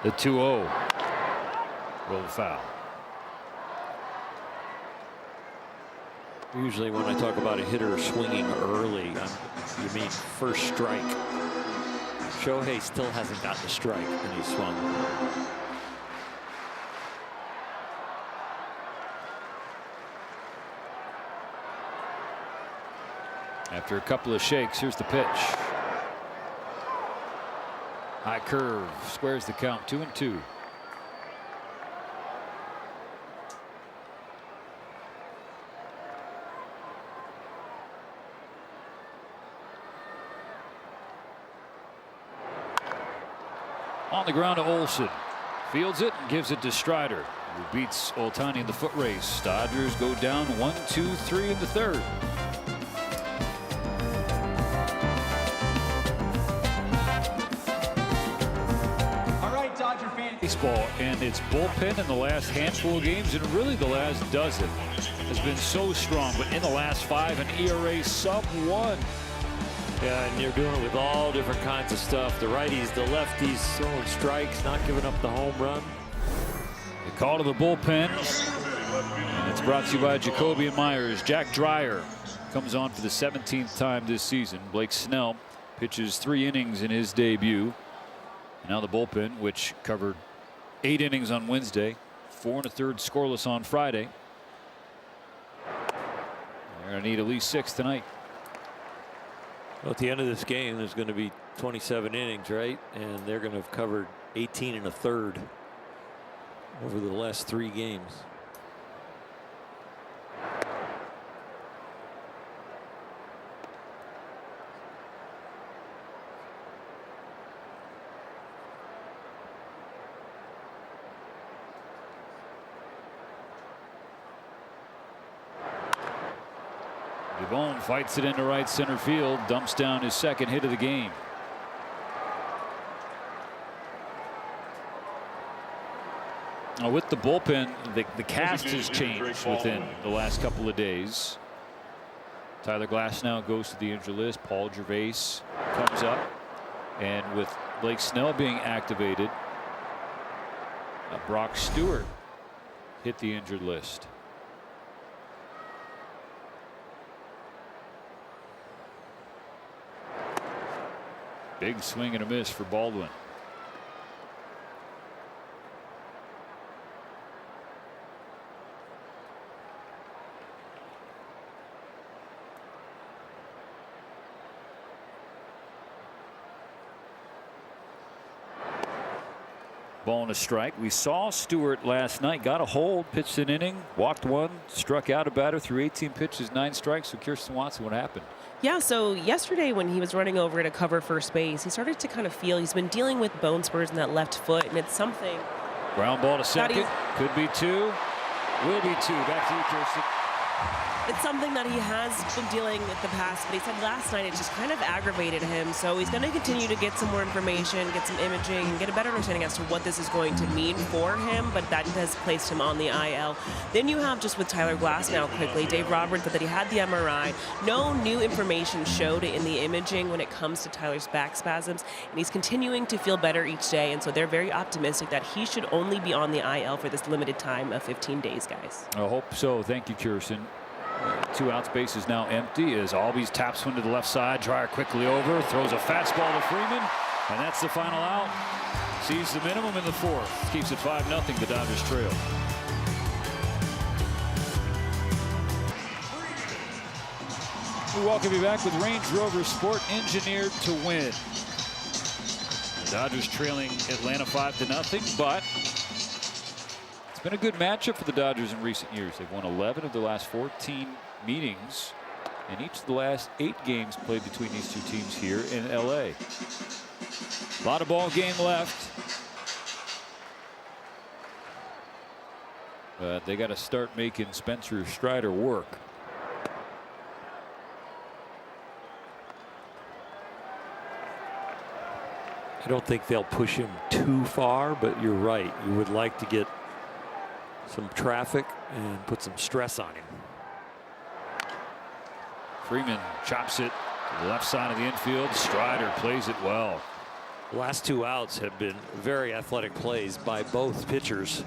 The 2-0. Rolled foul. Usually when I talk about a hitter swinging early, you mean first strike. Shohei still hasn't gotten a strike when he swung. After a couple of shakes, here's the pitch. High curve, squares the count, 2-2. On the ground to Olsen. Fields it and gives it to Strider, who beats Ohtani in the foot race. Dodgers go down 1-2-3 in the third. All right, Dodger fans. Baseball and its bullpen in the last handful of games, and really the last dozen, has been so strong. But in the last 5, an ERA sub-1. Yeah, and they're doing it with all different kinds of stuff. The righties, the lefties, throwing strikes, not giving up the home run. The call to the bullpen. And it's brought to you by Jacoby and Myers. Jack Dreyer comes on for the 17th time this season. Blake Snell pitches 3 innings in his debut. And now the bullpen, which covered 8 innings on Wednesday, 4 1/3 scoreless on Friday. They're going to need at least 6 tonight. Well, at the end of this game, there's going to be 27 innings, right? And they're going to have covered 18 1/3 over the last 3 games. Devone fights it into right center field, dumps down his second hit of the game. With the bullpen, the cast has changed within the last couple of days. Tyler Glasnow goes to the injured list. Paul Gervais comes up, and with Blake Snell being activated, Brock Stewart hit the injured list. Big swing and a miss for Baldwin. Ball and a strike. We saw Stewart last night, got a hold, pitched an inning, walked 1, struck out a batter through 18 pitches, 9 strikes. So Kirsten Watson, what happened? Yeah, so yesterday when he was running over to cover first base, he started to kind of feel he's been dealing with bone spurs in that left foot, and it's something. Ground ball to second. Could be 2. Will be 2. Back to you, Kirsten. It's something that he has been dealing with the past, but he said last night it just kind of aggravated him. So he's going to continue to get some more information, get some imaging, and get a better understanding as to what this is going to mean for him, but that has placed him on the IL. Then you have just with Tyler Glasnow quickly, Dave Roberts said that he had the MRI. No new information showed in the imaging when it comes to Tyler's back spasms, and he's continuing to feel better each day, and so they're very optimistic that he should only be on the IL for this limited time of 15 days, guys. I hope so. Thank you, Kirsten. 2 outs, base is now empty as Albies taps one to the left side. Dreyer quickly over, throws a fastball to Freeman, and that's the final out. Sees the minimum in the 4th. Keeps it 5-0. The Dodgers trail. We welcome you back with Range Rover Sport, engineered to win. The Dodgers trailing Atlanta 5-0, but it's been a good matchup for the Dodgers in recent years. They've won 11 of the last 14 meetings, and each of the last 8 games played between these 2 teams here in LA. A lot of ball game left, but they got to start making Spencer Strider work. I don't think they'll push him too far, but you're right. You would like to get some traffic and put some stress on him. Freeman chops it to the left side of the infield. Strider plays it well. The last 2 outs have been very athletic plays by both pitchers.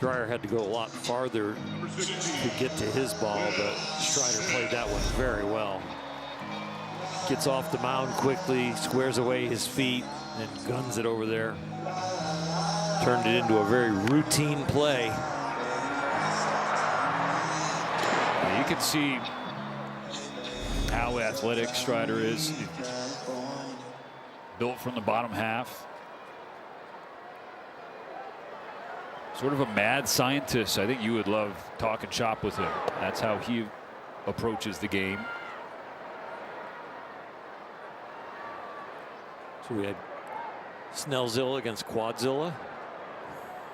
Strider had to go a lot farther to get to his ball, but Strider played that one very well. Gets off the mound quickly, squares away his feet, and guns it over there. Turned it into a very routine play. You can see how athletic Strider is. Built from the bottom half. Sort of a mad scientist. I think you would love talking shop with him. That's how he approaches the game. So we had Snellzilla against Quadzilla.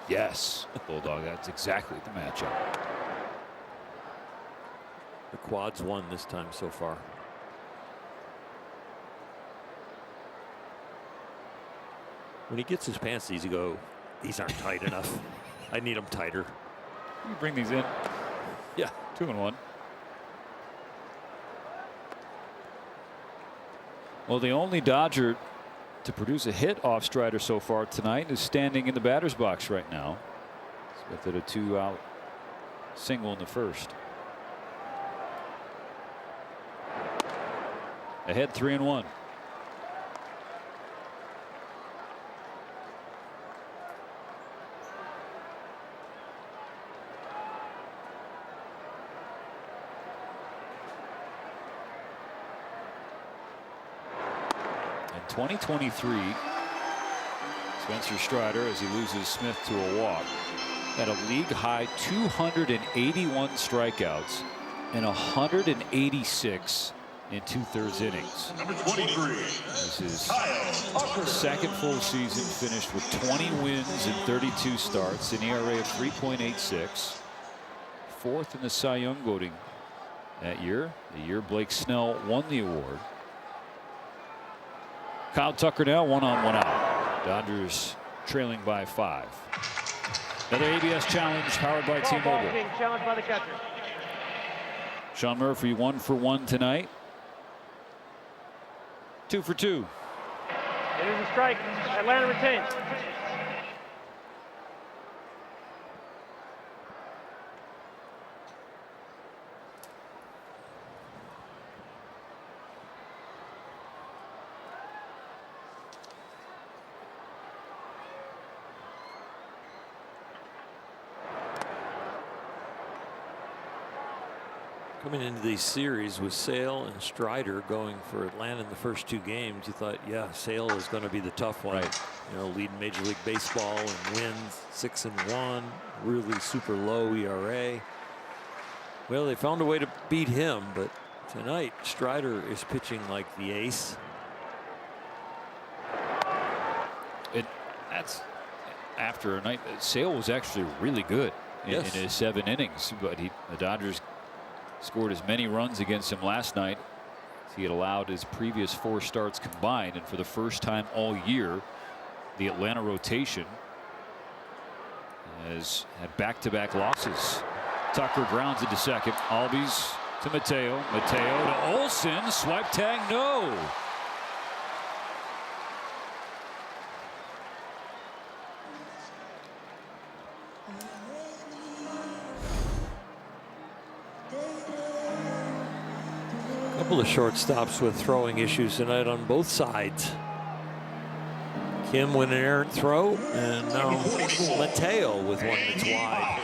Yes, Bulldog, that's exactly the matchup. The Quads won this time so far. When he gets his pants, these go, these aren't tight enough. I need them tighter. You bring these in. Yeah. 2-1. Well, the only Dodger to produce a hit off Strider so far tonight is standing in the batter's box right now. Smith hit a 2-out single in the first. Ahead 3-1. In 2023, Spencer Strider, as he loses Smith to a walk, had a league high 281 strikeouts and 186 in 2/3 innings. Number 23. This is second full season, finished with 20 wins and 32 starts, an ERA of 3.86. Fourth in the Cy Young voting that year, the year Blake Snell won the award. Kyle Tucker now 1-on, 1-out. Dodgers trailing by 5. Another ABS challenge powered by T-Mobile. Challenged by the catcher. Sean Murphy 1 for 1 tonight. 2 for 2. It is a strike. Atlanta retains. Coming into these series with Sale and Strider going for Atlanta in the first 2 games, you thought, yeah, Sale is going to be the tough one. Right. You know, leading Major League Baseball in wins, 6-1, really super low ERA. Well, they found a way to beat him, but tonight Strider is pitching like the ace. That's after a night. Sale was actually really good in his 7 innings, but the Dodgers scored as many runs against him last night as he had allowed his previous 4 starts combined, and for the first time all year, the Atlanta rotation has had back-to-back losses. Tucker grounds into second. Albies to Mateo. Mateo to Olsen. Swipe tag, no. Couple of shortstops with throwing issues tonight on both sides. Kim with an errant throw, and now Mateo with one that's wide.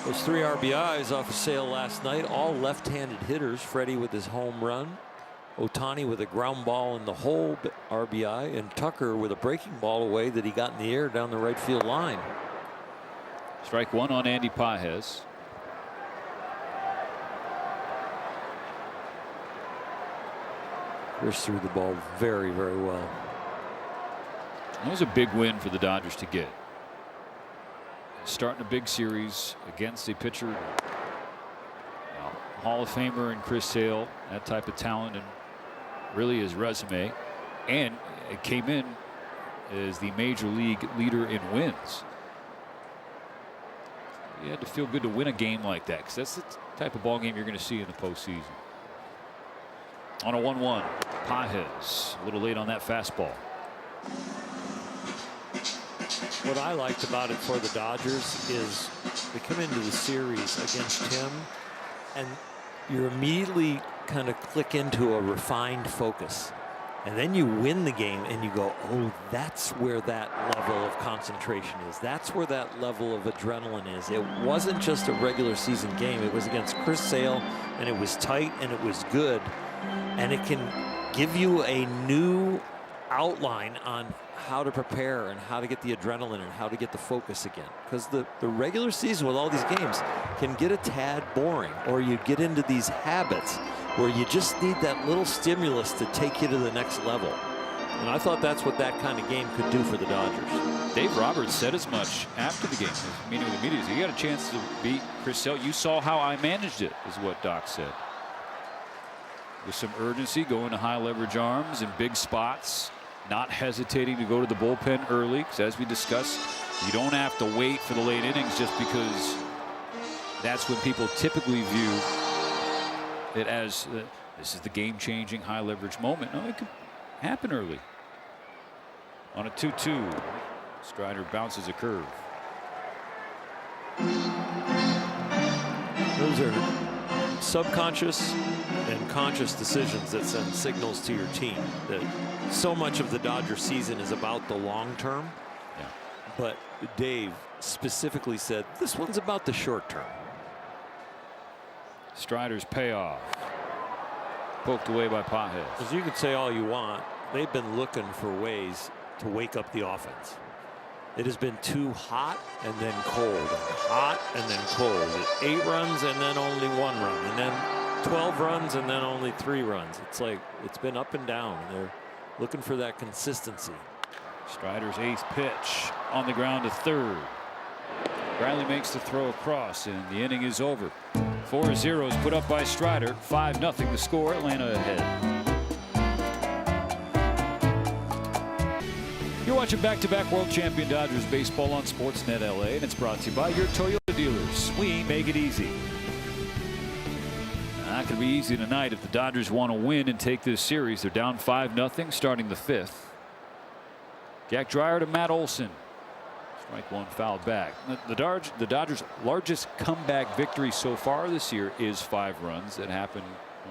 Those 3 RBIs off of Sale last night, all left-handed hitters. Freddie with his home run, Ohtani with a ground ball in the hole RBI, and Tucker with a breaking ball away that he got in the air down the right field line. Strike 1 on Andy Pages. Chris threw the ball very, very well. It was a big win for the Dodgers to get. Starting a big series against a pitcher, Hall of Famer and Chris Sale, that type of talent, and really his resume. And it came in as the major league leader in wins. You had to feel good to win a game like that, because that's the type of ball game you're going to see in the postseason. On a 1-1, Pages a little late on that fastball. What I liked about it for the Dodgers is they come into the series against him, and you immediately kind of click into a refined focus. And then you win the game and you go, oh, that's where that level of concentration is. That's where that level of adrenaline is. It wasn't just a regular season game. It was against Chris Sale, and it was tight and it was good. And it can give you a new outline on how to prepare and how to get the adrenaline and how to get the focus again. Because the regular season with all these games can get a tad boring, or you get into these habits where you just need that little stimulus to take you to the next level. And I thought that's what that kind of game could do for the Dodgers. Dave Roberts said as much after the game, meeting with the media. You got a chance to beat Chris Sale. You saw how I managed it, is what Doc said. With some urgency, going to high leverage arms in big spots, not hesitating to go to the bullpen early, because as we discussed, you don't have to wait for the late innings just because that's when people typically view it as this is the game-changing high leverage moment. No, it could happen early. On a 2-2, Strider bounces a curve. Those are subconscious and conscious decisions that send signals to your team that so much of the Dodger season is about the long term. Yeah. But Dave specifically said this one's about the short term. Strider's payoff. Poked away by Pages. As you can say all you want, they've been looking for ways to wake up the offense. It has been too hot and then cold, and hot and then cold. 8 runs and then only 1 run, and then 12 runs and then only 3 runs. It's like it's been up and down. They're looking for that consistency. Strider's 8th pitch on the ground to third. Riley makes the throw across, and the inning is over. 4 zeros put up by Strider. 5-0 the score. Atlanta ahead. You're watching back-to-back world champion Dodgers baseball on Sportsnet LA, and it's brought to you by your Toyota dealers. We make it easy. Not going to be easy tonight if the Dodgers want to win and take this series. They're down 5-0 starting the 5th. Jack Dreyer to Matt Olson. Strike one, fouled back. The Dodgers' largest comeback victory so far this year is 5 runs. That happened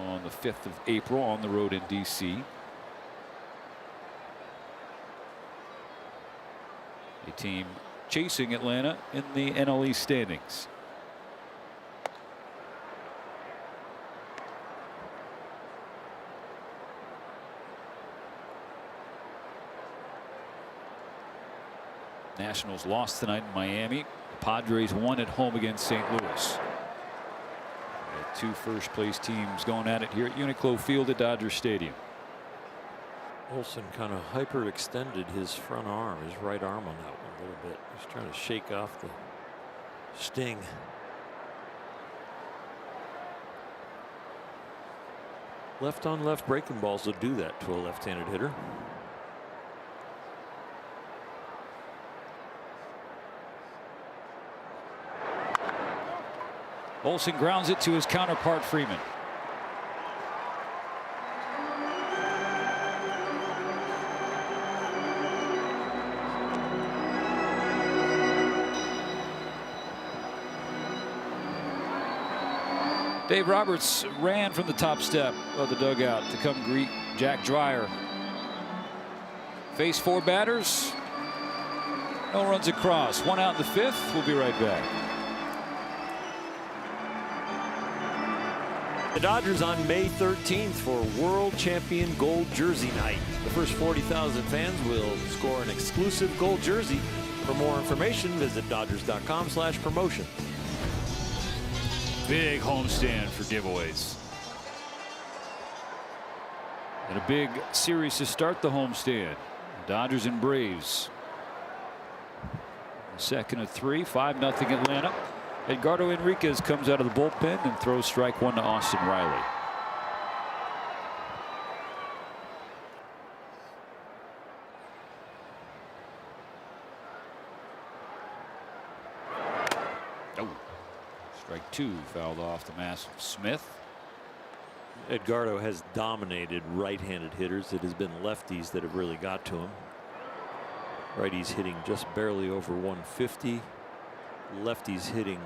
on the 5th of April on the road in D.C. A team chasing Atlanta in the NL East standings. Nationals lost tonight in Miami. The Padres won at home against St. Louis. 2 first-place teams going at it here at Uniqlo Field at Dodger Stadium. Olson kind of hyperextended his front arm, his right arm on that one a little bit. He's trying to shake off the sting. Left on left breaking balls will do that to a left-handed hitter. Olson grounds it to his counterpart Freeman. Dave Roberts ran from the top step of the dugout to come greet Jack Dreyer. Face 4 batters. No runs across. 1 out in the 5th. We'll be right back. The Dodgers on May 13th for World Champion Gold Jersey Night. The first 40,000 fans will score an exclusive gold jersey. For more information, visit Dodgers.com/promotion. Big homestand for giveaways. And a big series to start the homestand. Dodgers and Braves. Second of 3, 5-0 Atlanta. Edgardo Enriquez comes out of the bullpen and throws strike 1 to Austin Riley. Oh. Strike 2 fouled off the massive Smith. Edgardo has dominated right-handed hitters. It has been lefties that have really got to him. Righty's hitting just barely over 150. Lefty's hitting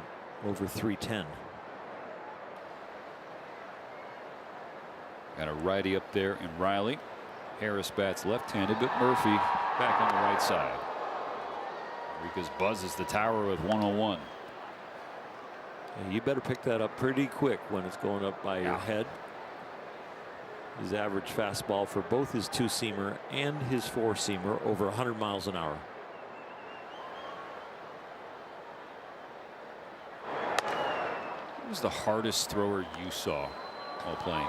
over 310. Got a righty up there in Riley. Harris bats left-handed, but Murphy back on the right side. Enriquez buzzes the tower with 101. You better pick that up pretty quick when it's going up by your head. His average fastball for both his two-seamer and his four-seamer over 100 miles an hour. Who was the hardest thrower you saw while playing?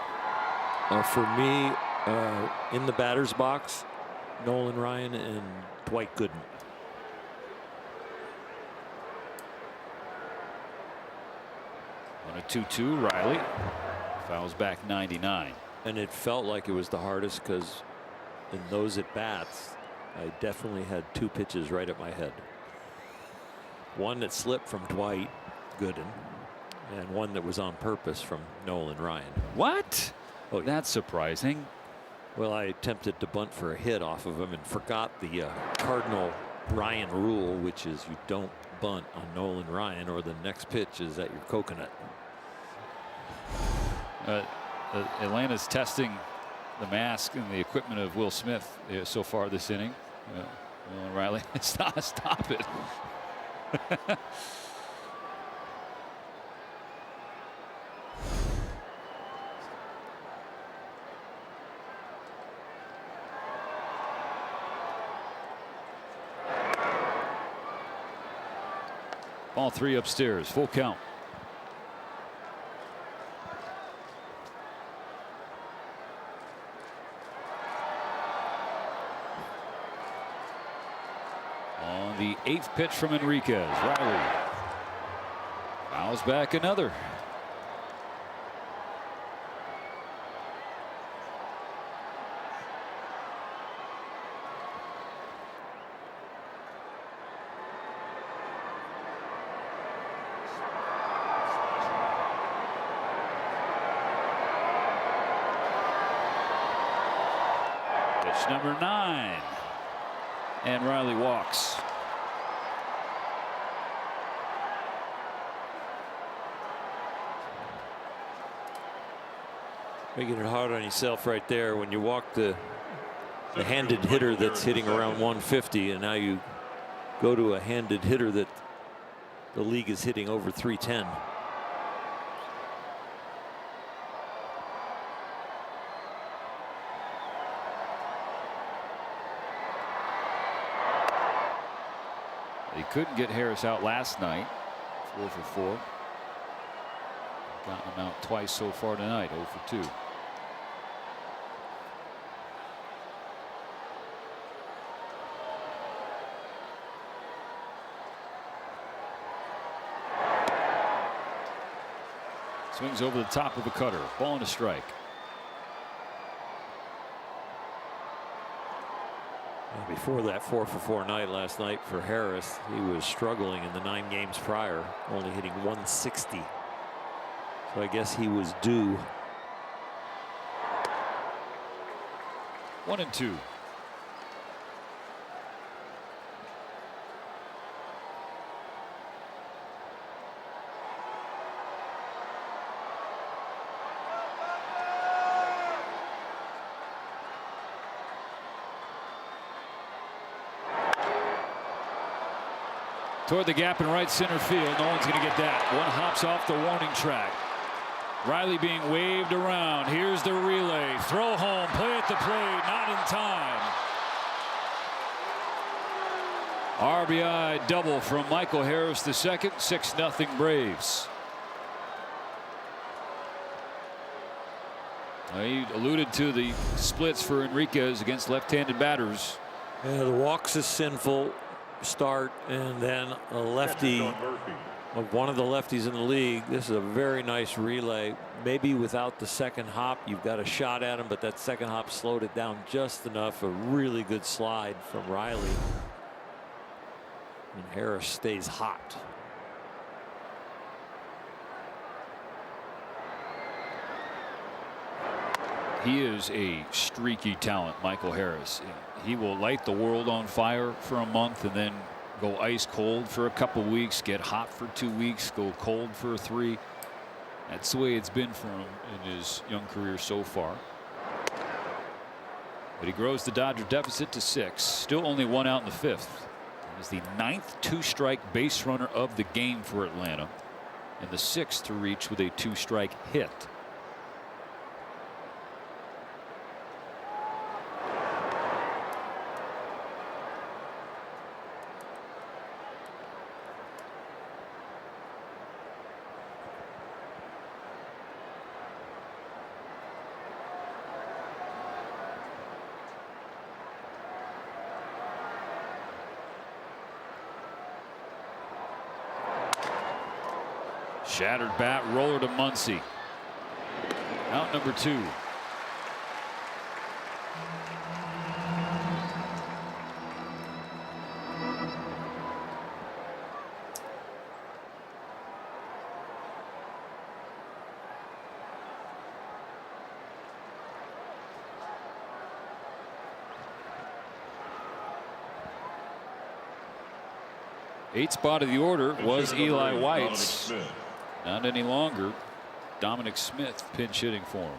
For me, in the batter's box, Nolan Ryan and Dwight Gooden. On a 2-2, Riley fouls back 99. And it felt like it was the hardest because in those at bats, I definitely had two pitches right at my head. One that slipped from Dwight Gooden and one that was on purpose from Nolan Ryan. What? Oh, that's surprising. Well, I attempted to bunt for a hit off of him and forgot the Cardinal Ryan rule, which is you don't bunt on Nolan Ryan or the next pitch is at your coconut. Atlanta's testing the mask and the equipment of Will Smith so far this inning. Riley, stop it. Ball 3 upstairs, full count. On the 8th pitch from Enriquez, Riley fouls back another. Pitch number 9. And Riley walks. Making it hard on yourself right there when you walk the handed hitter that's hitting around 150, and now you go to a handed hitter that the league is hitting over 310. He couldn't get Harris out last night. 4 for 4. Gotten him out twice so far tonight. 0 for 2. Swings over the top of the cutter. Ball and a strike. Before that 4 for 4 night last night for Harris, he was struggling in the 9 games prior, only hitting 160. So I guess he was due. 1-2. Toward the gap in right center field. No one's going to get that. One hops off the warning track. Riley being waved around. Here's the relay. Throw home. Play at the plate. Not in time. RBI double from Michael Harris II. 6-0 Braves. He alluded to the splits for Enriquez against left-handed batters. Yeah, the walks is sinful start, and then a lefty of one of the lefties in the league. This is a very nice relay. Maybe without the second hop, you've got a shot at him, but that second hop slowed it down just enough. A really good slide from Riley. And Harris stays hot. He is a streaky talent, Michael Harris. he will light the world on fire for a month and then go ice cold for a couple weeks, get hot for 2 weeks, go cold for 3. That's the way it's been for him in his young career so far. But he grows the Dodger deficit to 6. Still only 1 out in the 5th. He's the 9th 2-strike base runner of the game for Atlanta, and the 6th to reach with a 2-strike hit. Shattered bat, roller to Muncy. Out number 2. Eighth spot of the order was Eli White's. Not any longer. Dominic Smith pinch hitting for him.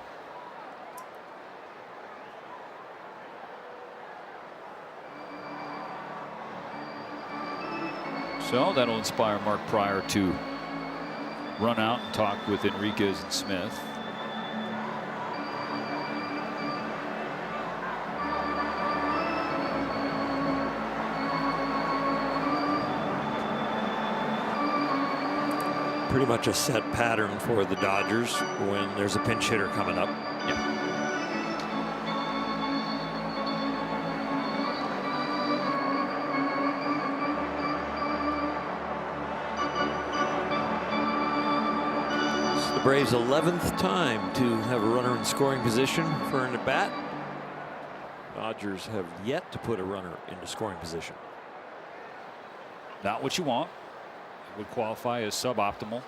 So that'll inspire Mark Pryor to run out and talk with Enriquez and Smith. Pretty much a set pattern for the Dodgers when there's a pinch hitter coming up. Yeah. It's the Braves' 11th time to have a runner in scoring position for an at-bat. Dodgers have yet to put a runner into scoring position. Not what you want. Would qualify as suboptimal.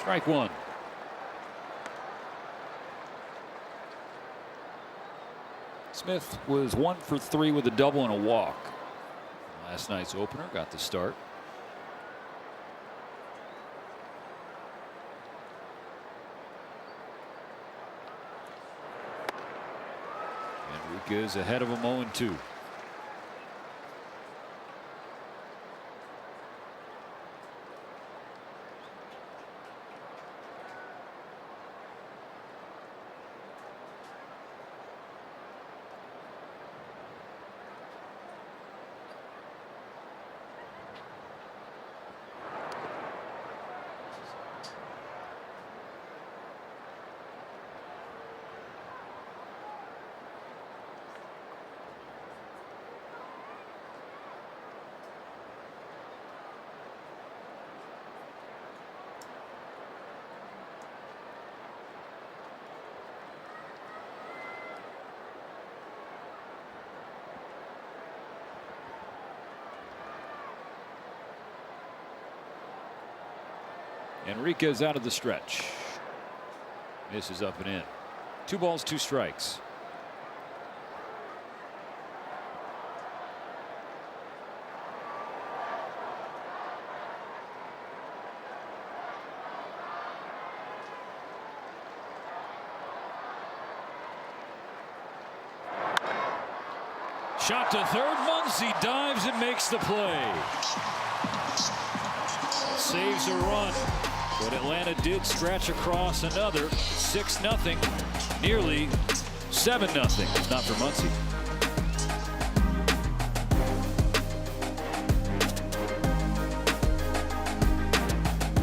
Strike 1. Smith was 1 for 3 with a double and a walk. Last night's opener got the start. Enriquez ahead of him 0-2. Enriquez out of the stretch. This is up and in. 2 balls, 2 strikes. Shot to third. Muncy dives and makes the play. Saves a run. But Atlanta did stretch across another 6-0, nearly 7-0. Not for Muncy.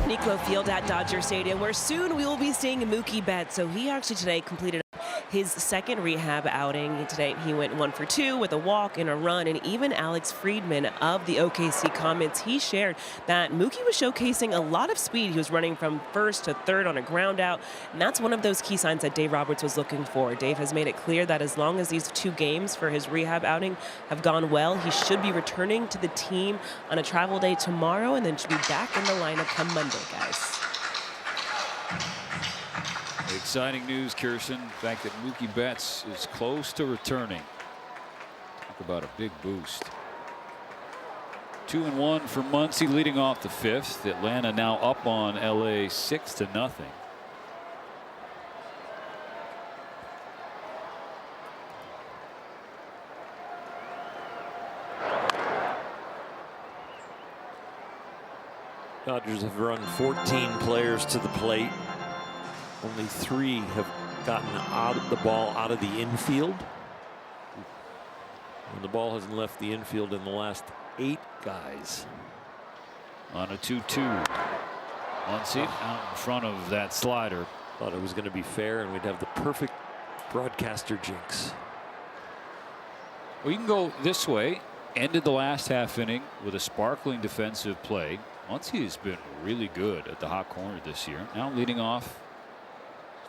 Niklo Field at Dodger Stadium, where soon we will be seeing Mookie Betts. So he actually today completed his second rehab outing. Today he went 1 for 2 with a walk and a run, and even Alex Friedman of the OKC Comets, he shared that Mookie was showcasing a lot of speed. He was running from first to third on a ground out, and that's one of those key signs that Dave Roberts was looking for. Dave has made it clear that as long as these 2 games for his rehab outing have gone well, he should be returning to the team on a travel day tomorrow and then should be back in the lineup come Monday, guys. Exciting news, Kirsten. The fact that Mookie Betts is close to returning. Talk about a big boost. 2-1 for Muncy leading off the 5th. Atlanta now up on LA 6-0. Dodgers have run 14 players to the plate. Only 3 have gotten the ball out of the infield. And the ball hasn't left the infield in the last 8 guys. On a 2-2. Muncy out in front of that slider. Thought it was going to be fair and we'd have the perfect broadcaster jinx. Well, you can go this way. Ended the last half inning with a sparkling defensive play. Muncy has been really good at the hot corner this year. Now leading off.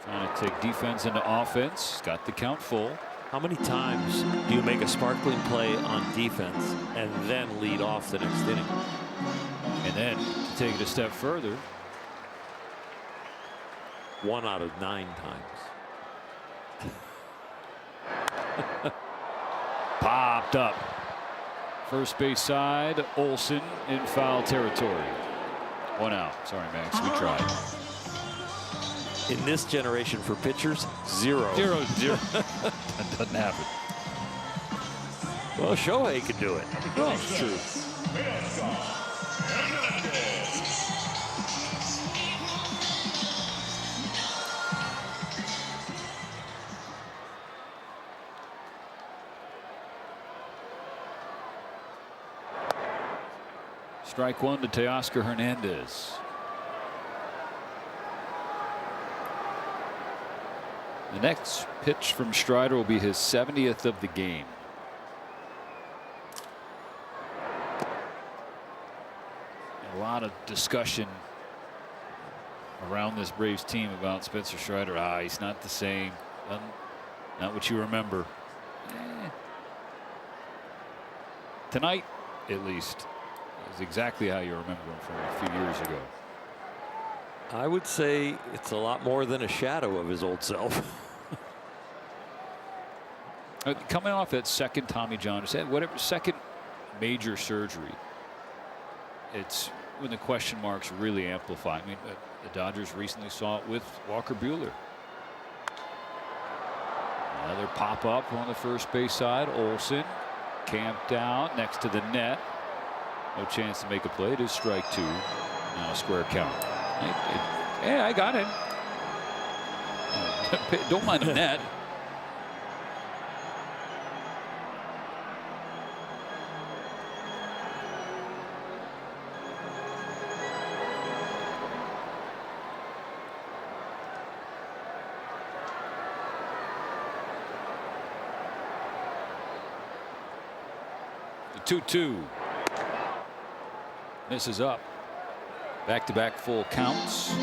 Trying to take defense into offense. Got the count full. How many times do you make a sparkling play on defense and then lead off the next inning? And then to take it a step further. 1 out of 9 times. Popped up. First base side. Olsen in foul territory. 1 out. Sorry, Max. We tried. In this generation for pitchers, 0. 0-0. That doesn't happen. Well, Shohei can do it. Well, it's true. Strike 1 to Teoscar Hernandez. The next pitch from Strider will be his 70th of the game. A lot of discussion around this Braves team about Spencer Strider. He's not the same. Not what you remember. Tonight, at least, is exactly how you remember him from a few years ago. I would say it's a lot more than a shadow of his old self. Coming off that second Tommy John, whatever second major surgery, it's when the question marks really amplify. I mean, the Dodgers recently saw it with Walker Buehler. Another pop up on the first base side. Olsen camped out next to the net. No chance to make a play. It is strike 2. Now a square count. Yeah, I got it. Don't mind the net. The 2-2. Misses up. Back-to-back full counts.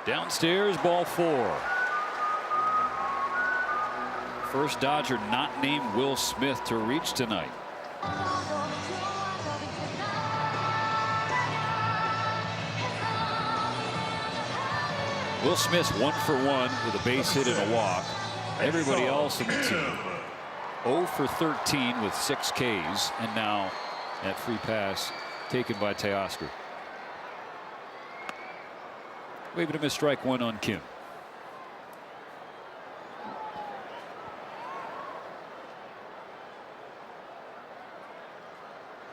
Downstairs, ball 4. First Dodger not named Will Smith to reach tonight. Will Smith's 1 for 1 with a base hit and a walk. Everybody else in the team 0 for 13 with 6 Ks, and now that free pass taken by Teoscar. Waving to miss strike 1 on Kim.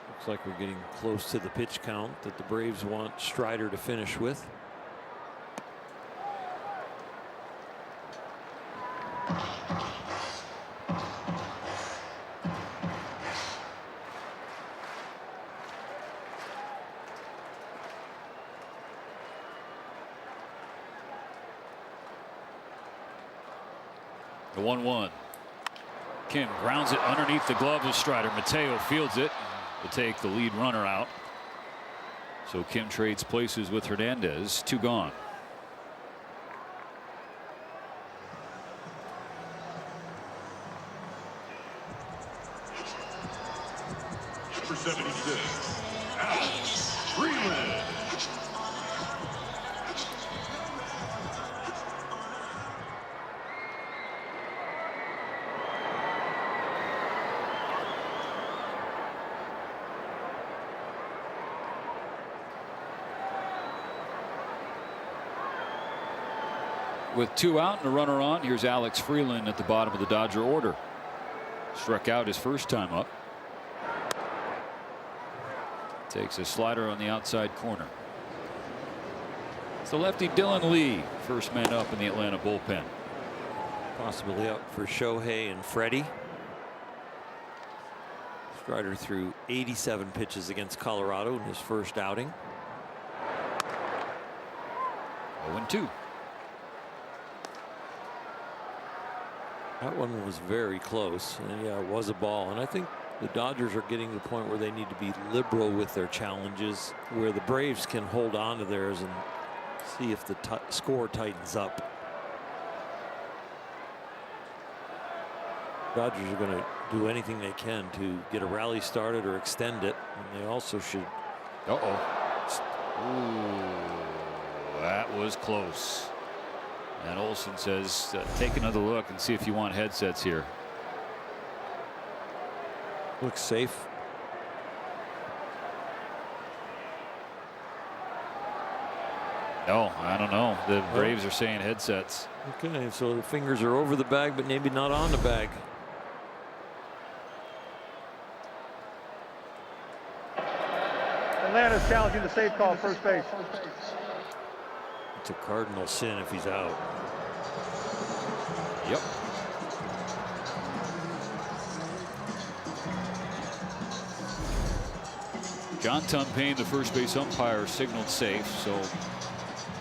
Looks like we're getting close to the pitch count that the Braves want Strider to finish with. The 1-1. Kim grounds it underneath the glove of Strider. Mateo fields it. Will take the lead runner out. So Kim trades places with Hernandez. 2 gone. Number 76, Alex Freeland. With 2 out and a runner on, here's Alex Freeland at the bottom of the Dodger order. Struck out his first time up. Takes a slider on the outside corner. It's the lefty Dylan Lee, first man up in the Atlanta bullpen. Possibly up for Shohei and Freddie. Strider threw 87 pitches against Colorado in his first outing. 0-2. That one was very close, and yeah, it was a ball. And I think the Dodgers are getting to the point where they need to be liberal with their challenges, where the Braves can hold on to theirs and see if the score tightens up. Dodgers are going to do anything they can to get a rally started or extend it, and they also should. Ooh, that was close. And Olsen says, take another look and see if you want headsets here. Looks safe. No, I don't know. The Braves are saying headsets. Okay, so the fingers are over the bag, but maybe not on the bag. Atlanta's challenging the safe call, first base. It's a cardinal sin if he's out. Yep. John Tumpane, the first base umpire, signaled safe. So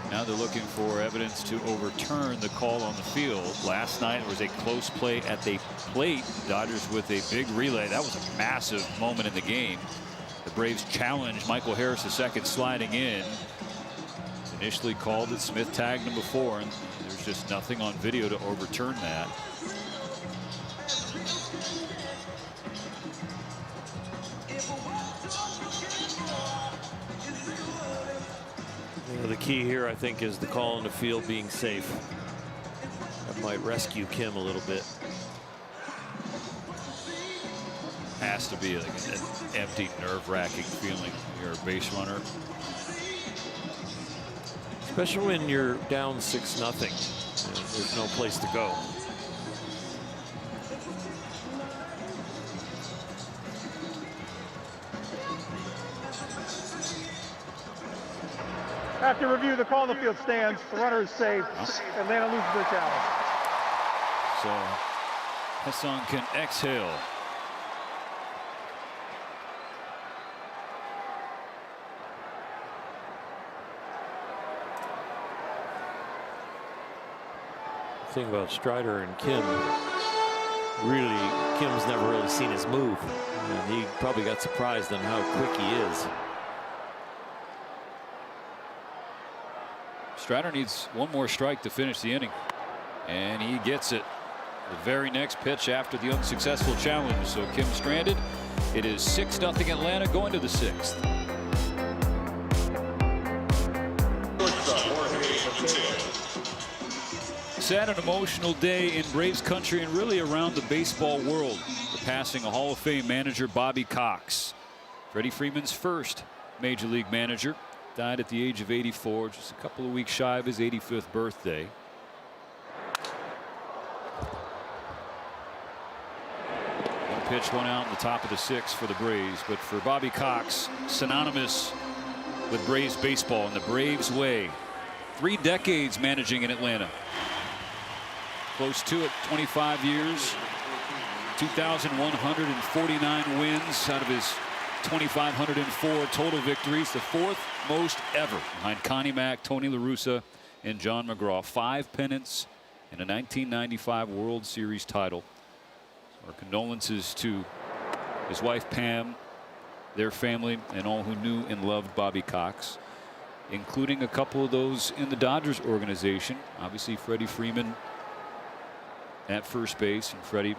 now they're looking for evidence to overturn the call on the field. Last night it was a close play at the plate. Dodgers with a big relay. That was a massive moment in the game. The Braves challenged Michael Harris, the second, sliding in. Initially called it. Smith tagged him before, and there's just nothing on video to overturn that. You know, the key here, I think, is the call on the field being safe. That might rescue Kim a little bit. Has to be like an empty, nerve-wracking feeling. You're a base runner. Especially when you're down 6-0. There's no place to go. After review, the call on the field stands. The runner is safe. Atlanta loses their challenge. So Hassan can exhale. The thing about Strider and Kim, really, Kim's never really seen his move. And he probably got surprised on how quick he is. Strider needs one more strike to finish the inning, and he gets it. The very next pitch after the unsuccessful challenge. So Kim stranded. It is 6-0 Atlanta going to the 6th. Sad and emotional day in Braves country and really around the baseball world. The passing of Hall of Fame manager Bobby Cox. Freddie Freeman's first major league manager. Died at the age of 84, just a couple of weeks shy of his 85th birthday. One pitch, one out in the top of the 6th for the Braves. But for Bobby Cox, synonymous with Braves baseball in the Braves way. 3 decades managing in Atlanta. Close to it, 25 years. 2,149 wins out of his 2,504 total victories, the 4th most ever behind Connie Mack, Tony La Russa, and John McGraw. 5 pennants and a 1995 World Series title. Our condolences to his wife Pam, their family, and all who knew and loved Bobby Cox, including a couple of those in the Dodgers organization. Obviously, Freddie Freeman at first base, and Freddie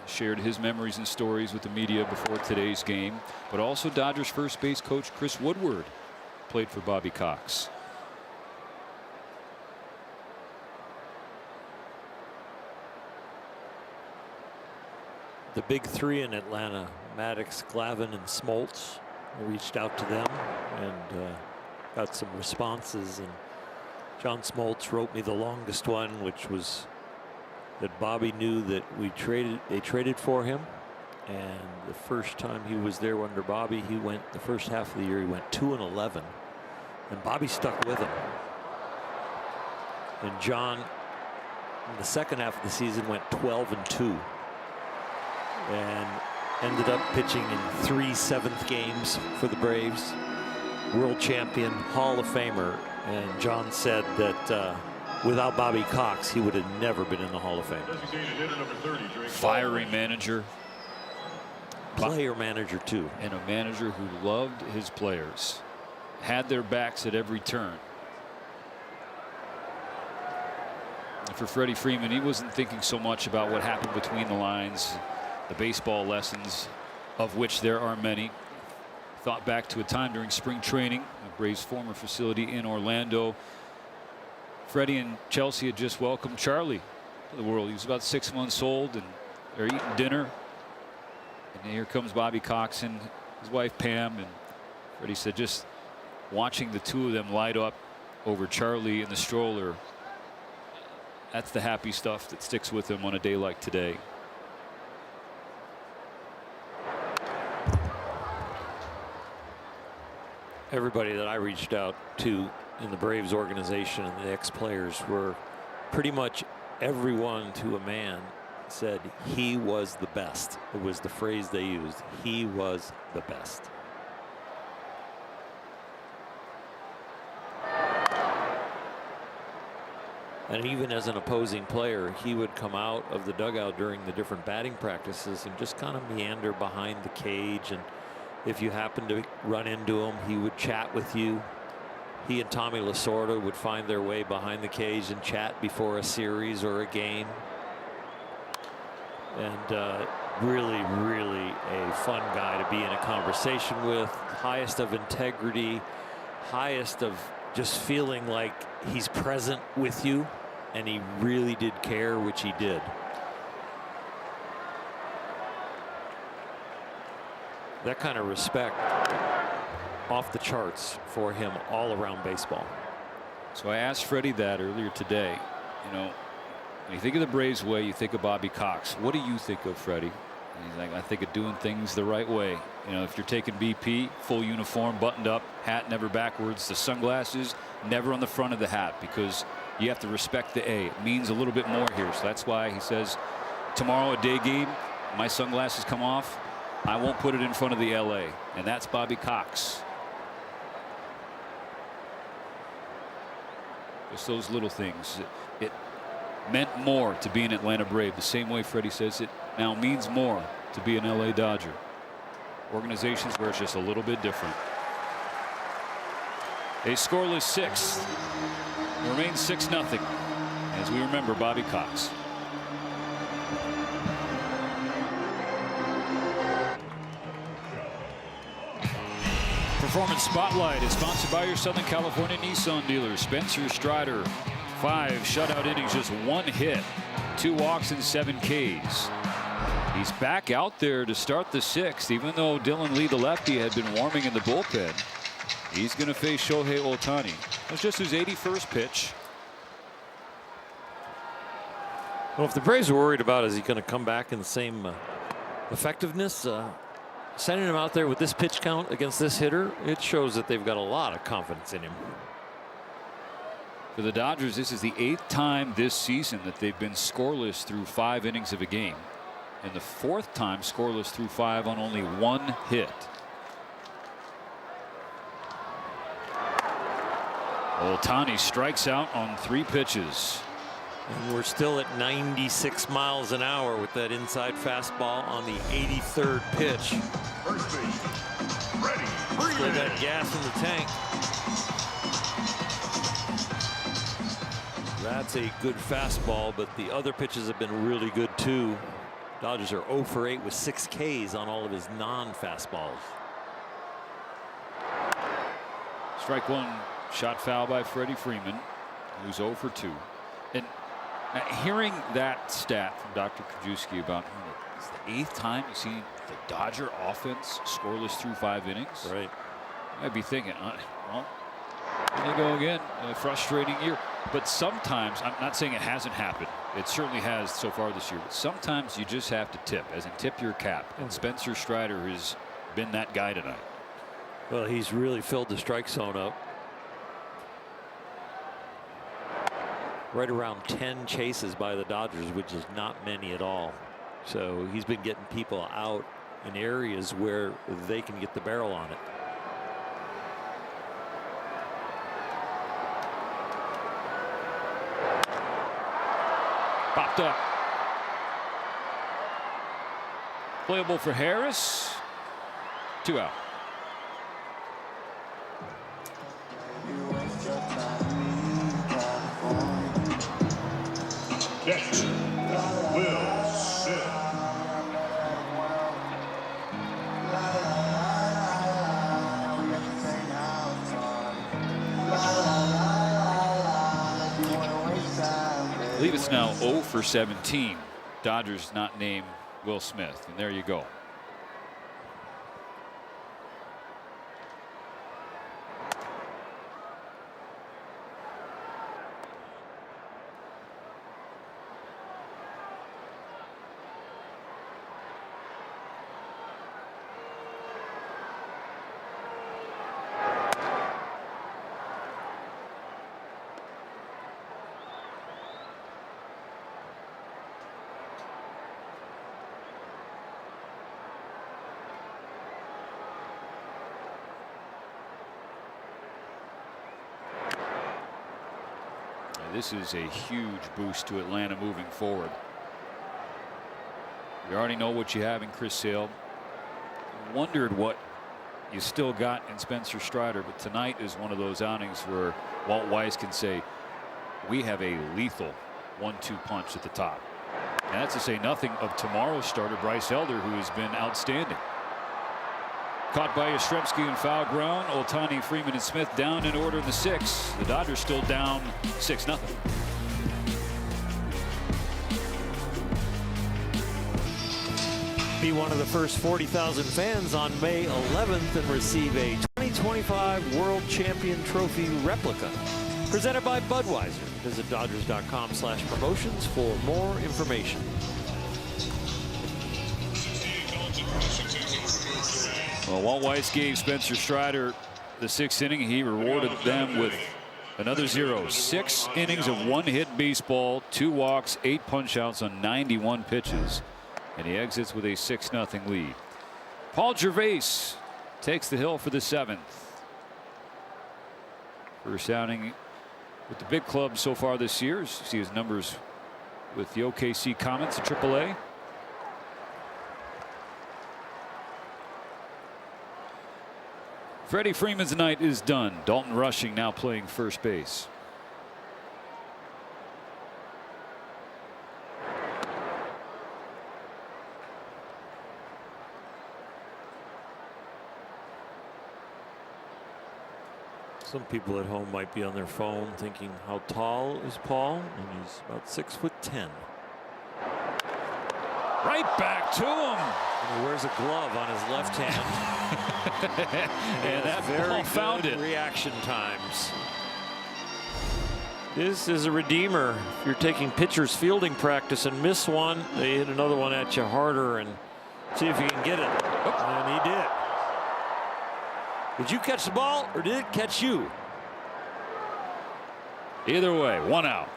shared his memories and stories with the media before today's game. But also Dodgers first base coach Chris Woodward played for Bobby Cox. The big three in Atlanta, Maddox, Glavine, and Smoltz. I reached out to them and got some responses. And John Smoltz wrote me the longest one, which was that Bobby knew that they traded for him. And the first time he was there under Bobby, he went the first half of the year, he went 2-11. And Bobby stuck with him. And John, in the second half of the season, went 12-2. And ended up pitching in 3 7th games for the Braves. World champion, Hall of Famer. And John said that without Bobby Cox, he would have never been in the Hall of Fame. Fiery manager. Player manager too. And a manager who loved his players. Had their backs at every turn. And for Freddie Freeman, he wasn't thinking so much about what happened between the lines, the baseball lessons, of which there are many. Thought back to a time during spring training at Braves' former facility in Orlando. Freddie and Chelsea had just welcomed Charlie to the world. He was about 6 months old, and they're eating dinner. And here comes Bobby Cox and his wife Pam. And Freddie said just watching the two of them light up over Charlie in the stroller, that's the happy stuff that sticks with him on a day like today. Everybody that I reached out to in the Braves organization and the ex-players were pretty much everyone to a man said he was the best. It was the phrase they used. He was the best. And even as an opposing player, he would come out of the dugout during the different batting practices and just kind of meander behind the cage. And if you happened to run into him, he would chat with you. He and Tommy Lasorda would find their way behind the cage and chat before a series or a game. And really, really a fun guy to be in a conversation with. Highest of integrity, highest of just feeling like he's present with you, and he really did care, which he did. That kind of respect off the charts for him all around baseball. So I asked Freddie that earlier today. You know, when you think of the Braves way, you think of Bobby Cox. What do you think of, Freddie? And he's like, I think of doing things the right way. You know, if you're taking BP, full uniform, buttoned up, hat never backwards, the sunglasses never on the front of the hat, because you have to respect the A. It means a little bit more here. So that's why he says tomorrow, a day game, my sunglasses come off, I won't put it in front of the LA. And that's Bobby Cox. Just those little things. It meant more to be an Atlanta Brave, the same way Freddie says it now means more to be an LA Dodger. Organizations where it's just a little bit different. A scoreless 6th. Remains 6-0 as we remember Bobby Cox. Performance Spotlight is sponsored by your Southern California Nissan dealer, Spencer Strider. 5 shutout innings, just 1 hit, 2 walks and 7 Ks. He's back out there to start the 6th, even though Dylan Lee, the lefty, had been warming in the bullpen. He's going to face Shohei Ohtani. That's just his 81st pitch. Well, if the Braves are worried about is he going to come back in the same effectiveness, sending him out there with this pitch count against this hitter, it shows that they've got a lot of confidence in him. For the Dodgers, this is the 8th time this season that they've been scoreless through 5 innings of a game, and the 4th time scoreless through 5 on only 1 hit. Ohtani strikes out on 3 pitches. And we're still at 96 miles an hour with that inside fastball on the 83rd pitch. First base, ready, Still got gas in the tank. That's a good fastball, but the other pitches have been really good too. Dodgers are 0 for 8 with 6 Ks on all of his non-fastballs. Strike one, shot foul by Freddie Freeman, who's 0 for 2. And hearing that stat from Dr. Krajewski about it's the 8th time you've seen the Dodger offense scoreless through 5 innings. Right. You might be thinking, well, here they go again. A frustrating year. But sometimes, I'm not saying it hasn't happened. It certainly has so far this year. But sometimes you just have to tip, as in tip your cap. And Spencer Strider has been that guy tonight. Well, he's really filled the strike zone up. Right around 10 chases by the Dodgers, which is not many at all. So he's been getting people out in areas where they can get the barrel on it. Popped up. Playable for Harris. 2 out. catcher, Will Smith. I believe it's now 0 for 17. Dodgers not named Will Smith, and there you go. This is a huge boost to Atlanta moving forward. You already know what you have in Chris Sale. Wondered what you still got in Spencer Strider, but tonight is one of those outings where Walt Weiss can say, we have a lethal 1-2 punch at the top. And that's to say nothing of tomorrow's starter, Bryce Elder, who has been outstanding. Caught by Yastrzemski in foul ground. Ohtani, Freeman, and Smith down in order in the 6th. The Dodgers still down 6-0. Be one of the first 40,000 fans on May 11th and receive a 2025 World Champion Trophy replica presented by Budweiser. Visit Dodgers.com/promotions for more information. Well, Walt Weiss gave Spencer Strider the 6th inning. He rewarded them with another 0. 6 innings of 1-hit baseball, 2 walks, 8 punch-outs on 91 pitches. And he exits with a 6-0 lead. Paul Gervais takes the hill for the 7th. First outing with the big club so far this year. You see his numbers with the OKC Comets at AAA. Freddie Freeman's night is done. Dalton Rushing now playing first base. Some people at home might be on their phone thinking, how tall is Paul? And he's about 6'10". Right back to him. And he wears a glove on his left hand. And that very found it. Reaction times. This is a redeemer. If you're taking pitchers fielding practice and miss one, they hit another one at you harder and see if you can get it. And he did. Did you catch the ball or did it catch you? Either way, 1 out.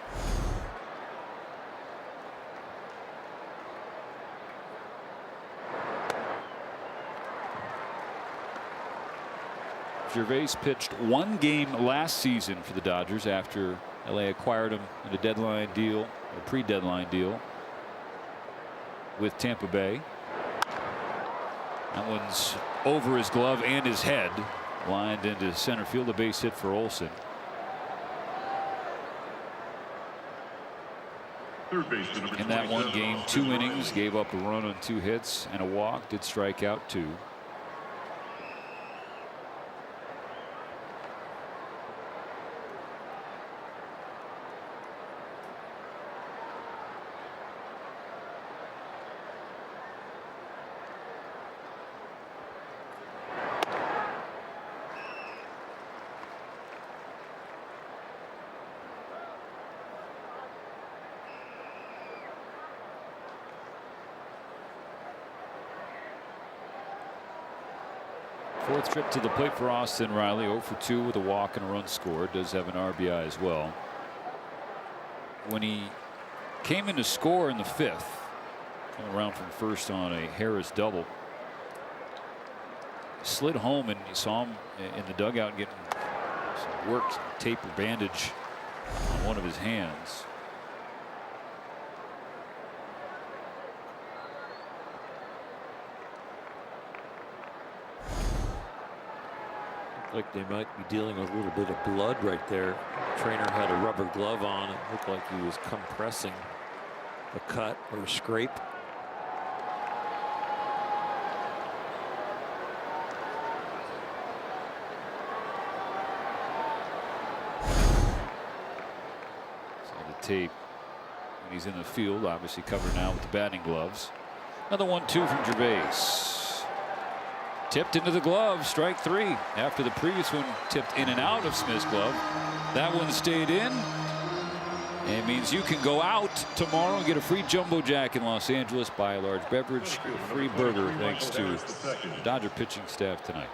Gervais pitched 1 game last season for the Dodgers after LA acquired him in a deadline deal. a pre-deadline deal with Tampa Bay. That one's over his glove and his head, lined into center field. A base hit for Olsen. Third baseman, number In that one 27, game, 2 innings, gave up a run on 2 hits and a walk. Did strike out 2. Fourth trip to the plate for Austin Riley. 0 for 2 with a walk and a run scored. Does have an RBI as well. When he came in to score in the 5th, coming around from first on a Harris double, slid home, and you saw him in the dugout getting some work, some tape or bandage on one of his hands. Like they might be dealing with a little bit of blood right there. The trainer had a rubber glove on. It looked like he was compressing a cut or a scrape. Saw the tape when he's in the field, obviously covered now with the batting gloves. Another 1-2 from Gervais. Tipped into the glove, strike 3. After the previous one tipped in and out of Smith's glove, that one stayed in. And it means you can go out tomorrow and get a free jumbo jack in Los Angeles, buy a large beverage, a free burger, thanks to the Dodger pitching staff tonight.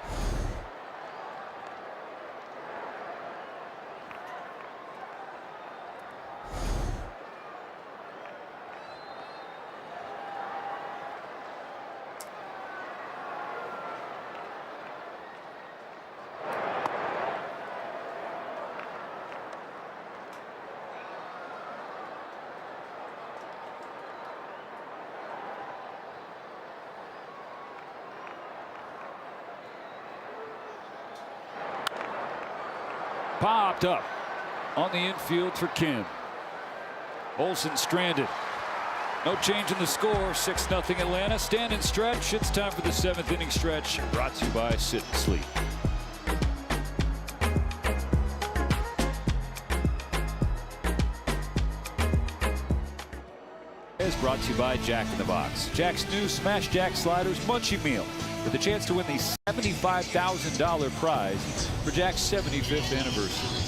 Popped up on the infield for Kim. Olsen stranded. No change in the score. 6-0 Atlanta. Stand and stretch. It's time for the 7th inning stretch. Brought to you by Sit and Sleep. Is brought to you by Jack in the Box. Jack's new Smash Jack Sliders Munchie Meal, with a chance to win the $75,000 prize for Jack's 75th anniversary.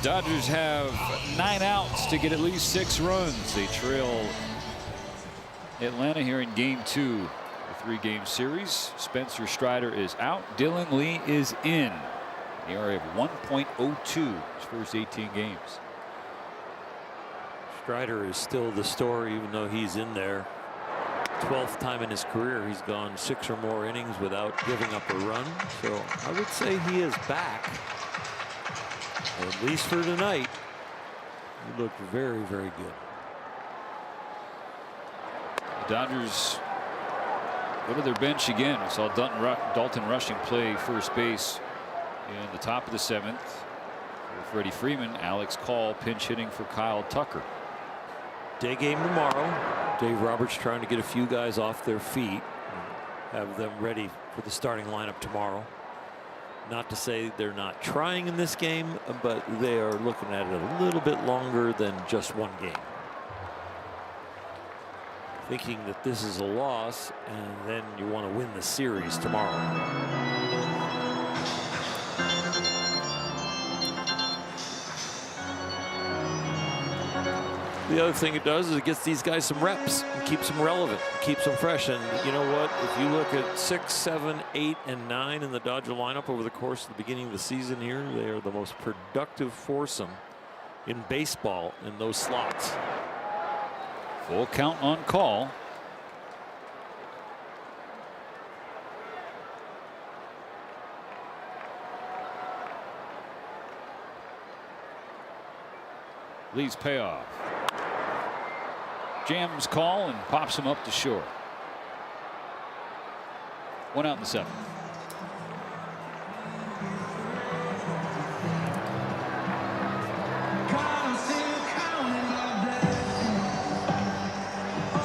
Dodgers have 9 outs to get at least 6 runs. They trail Atlanta here in game 2 of a 3-game series. Spencer Strider is out. Dylan Lee is in. The ERA of 1.02 his first 18 games. Strider is still the story, even though he's in there. 12th time in his career he's gone 6 or more innings without giving up a run. So I would say he is back. At least for tonight, he looked very, very good. The Dodgers go to their bench again. We saw Dalton Rushing play first base in the top of the 7th. For Freddie Freeman, Alex Call pinch hitting for Kyle Tucker. Day game tomorrow. Dave Roberts trying to get a few guys off their feet, have them ready for the starting lineup tomorrow. Not to say they're not trying in this game, but they are looking at it a little bit longer than just one game. Thinking that this is a loss, and then you want to win the series tomorrow. The other thing it does is it gets these guys some reps and keeps them relevant, keeps them fresh. And you know what? If you look at 6, 7, 8, and 9 in the Dodger lineup over the course of the beginning of the season here, they are the most productive foursome in baseball in those slots. Full count on Call. Lee's payoff. Jams call and pops him up to short. 1 out in the 7th.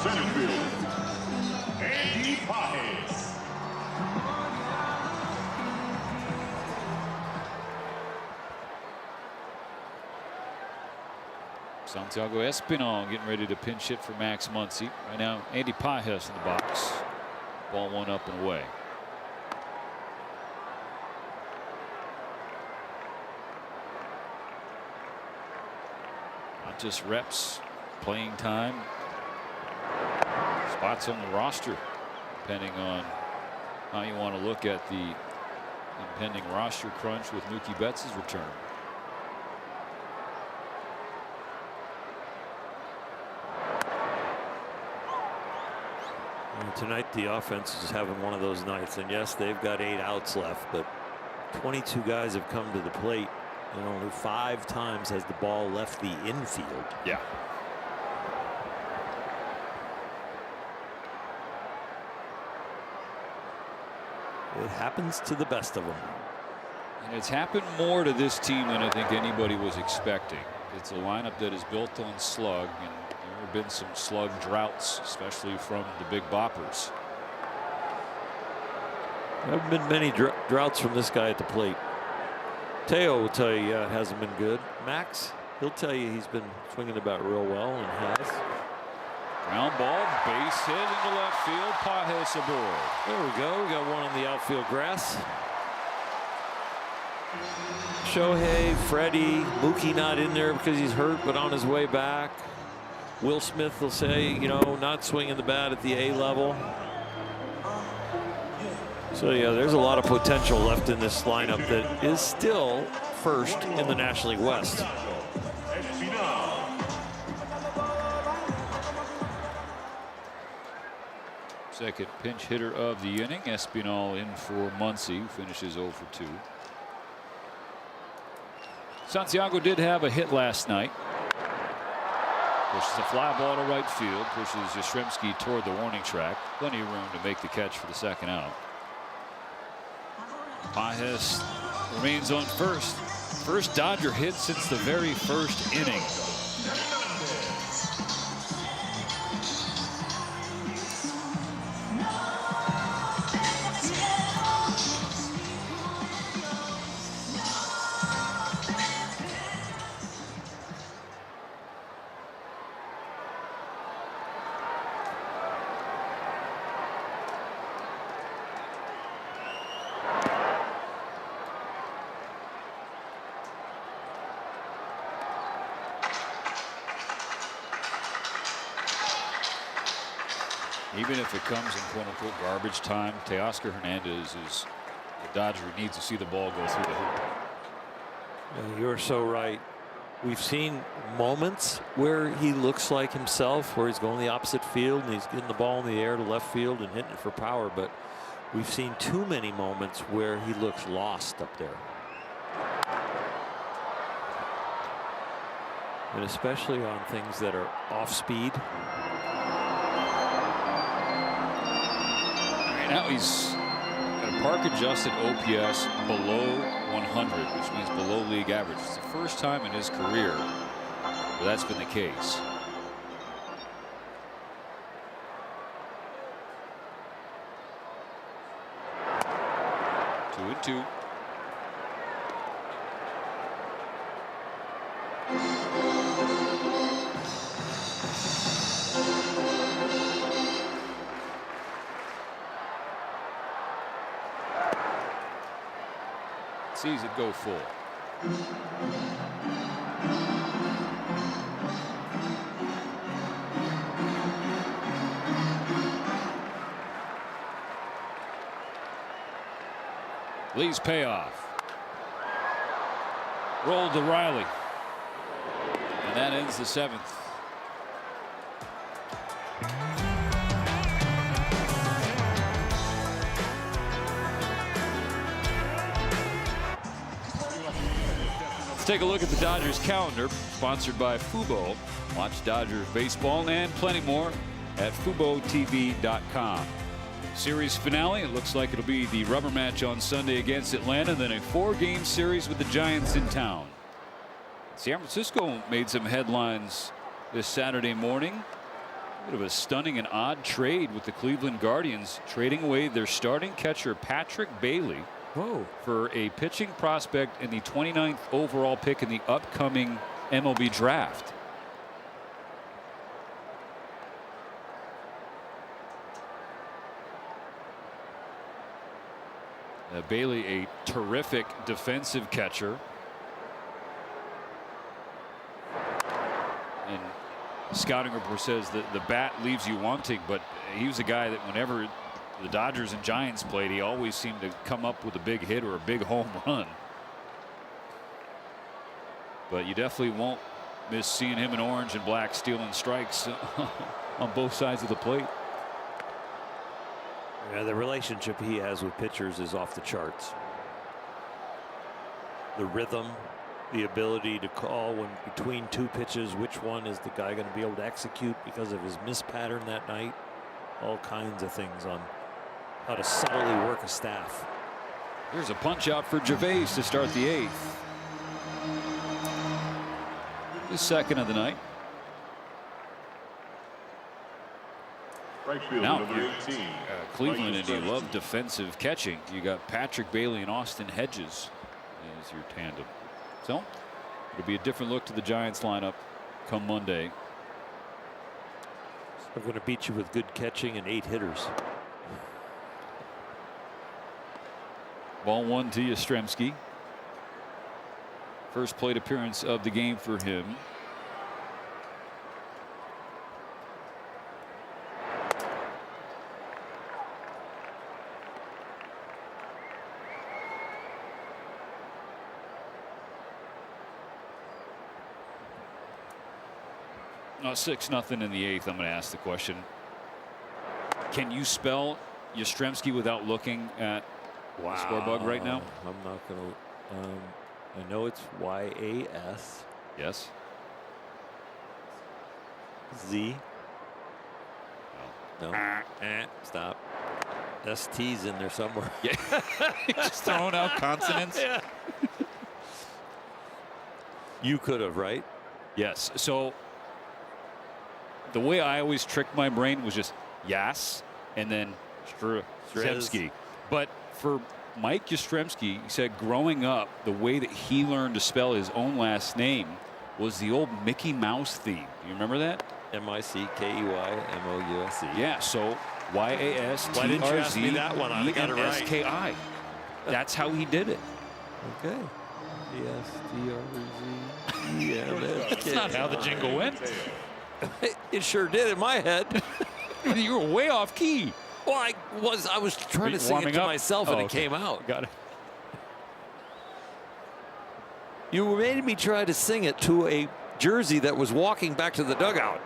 Center field, Andy Pajes. Santiago Espinal getting ready to pinch hit for Max Muncy. Right now, Andy Pajes in the box. Ball 1 up and away. Not just reps, playing time, spots on the roster, depending on how you want to look at the impending roster crunch with Mookie Betts' return. Tonight the offense is having one of those nights, and yes, they've got 8 outs left, but 22 guys have come to the plate, and only 5 times has the ball left the infield. Yeah. It happens to the best of them. And it's happened more to this team than I think anybody was expecting. It's a lineup that is built on slug, and there have been some slug droughts, especially from the big boppers. There haven't been many droughts from this guy at the plate. Teo will tell you, yeah, it hasn't been good. Max, he'll tell you he's been swinging about real well and has. Ground ball, base hit into left field. Pajes aboard. There we go. We got one on the outfield grass. Shohei, Freddie, Mookie not in there because he's hurt, but on his way back. Will Smith will say, you know, not swinging the bat at the A level. So yeah, there's a lot of potential left in this lineup that is still first in the National League West. Second pinch hitter of the inning. Espinal in for Muncy, who finishes 0 for 2. Santiago did have a hit last night. Pushes a fly ball to right field. Pushes Yastrzemski toward the warning track. Plenty of room to make the catch for the second out. Pajes remains on first. First Dodger hit since the very first inning. Even if it comes in quote-unquote garbage time, Teoscar Hernandez is the Dodger who needs to see the ball go through the hoop. Yeah, you're so right. We've seen moments where he looks like himself, where he's going the opposite field and he's getting the ball in the air to left field and hitting it for power. But we've seen too many moments where he looks lost up there. And especially on things that are off speed. Now he's got a park adjusted OPS below 100, which means below league average. It's the first time in his career where that's been the case. Two and two. Sees it go full. Lee's payoff. Rolled to Riley. And that ends the 7th. take a look at the Dodgers calendar, sponsored by Fubo. Watch Dodgers baseball and plenty more at FuboTV.com. Series finale, it looks like it'll be the rubber match on Sunday against Atlanta, then a 4-game series with the Giants in town. San Francisco made some headlines this Saturday morning. Bit of a stunning and odd trade with the Cleveland Guardians, trading away their starting catcher Patrick Bailey for a pitching prospect and the 29th overall pick in the upcoming MLB draft. Bailey, a terrific defensive catcher. And scouting report says that the bat leaves you wanting, but he was a guy that whenever the Dodgers and Giants played, he always seemed to come up with a big hit or a big home run. But you definitely won't miss seeing him in orange and black stealing strikes on both sides of the plate. Yeah, the relationship he has with pitchers is off the charts. The rhythm, the ability to call when between two pitches, which one is the guy going to be able to execute because of his miss pattern that night. All kinds of things on how to subtly work a staff. Here's a punch out for Gervais to start the 8th. The second of the night. Now, Cleveland, and you love defensive catching. You got Patrick Bailey and Austin Hedges as your tandem. So it'll be a different look to the Giants lineup come Monday. I'm going to beat you with good catching and 8 hitters. Ball 1 to Yastrzemski. First plate appearance of the game for him. Now 6-0 in the 8th. I'm going to ask the question. Can you spell Yastrzemski without looking at the scorebug right now? I'm not going to. I know it's Y-A-S. Yes. Z. No. Stop. ST's in there somewhere. Yeah. Just throwing out consonants. Yeah. You could have, right? Yes. So the way I always tricked my brain was just Yas and then Yastrzemski. But for Mike Yastrzemski, he said growing up, the way that he learned to spell his own last name was the old Mickey Mouse theme. You remember that? M-I-C-K-E-Y-M-O-U-S-E. Yeah, so Y-A-S-T-R-Z-E-S-K-I. Why didn't you ask me that one? I got it right. That's how he did it. Okay. E-S-T-R-Z-E-M-S-K-I. That's not how the jingle went. It sure did in my head. You were way off key. Well, I was trying to sing it to myself and it came out. Got it. You made me try to sing it to a jersey that was walking back to the dugout.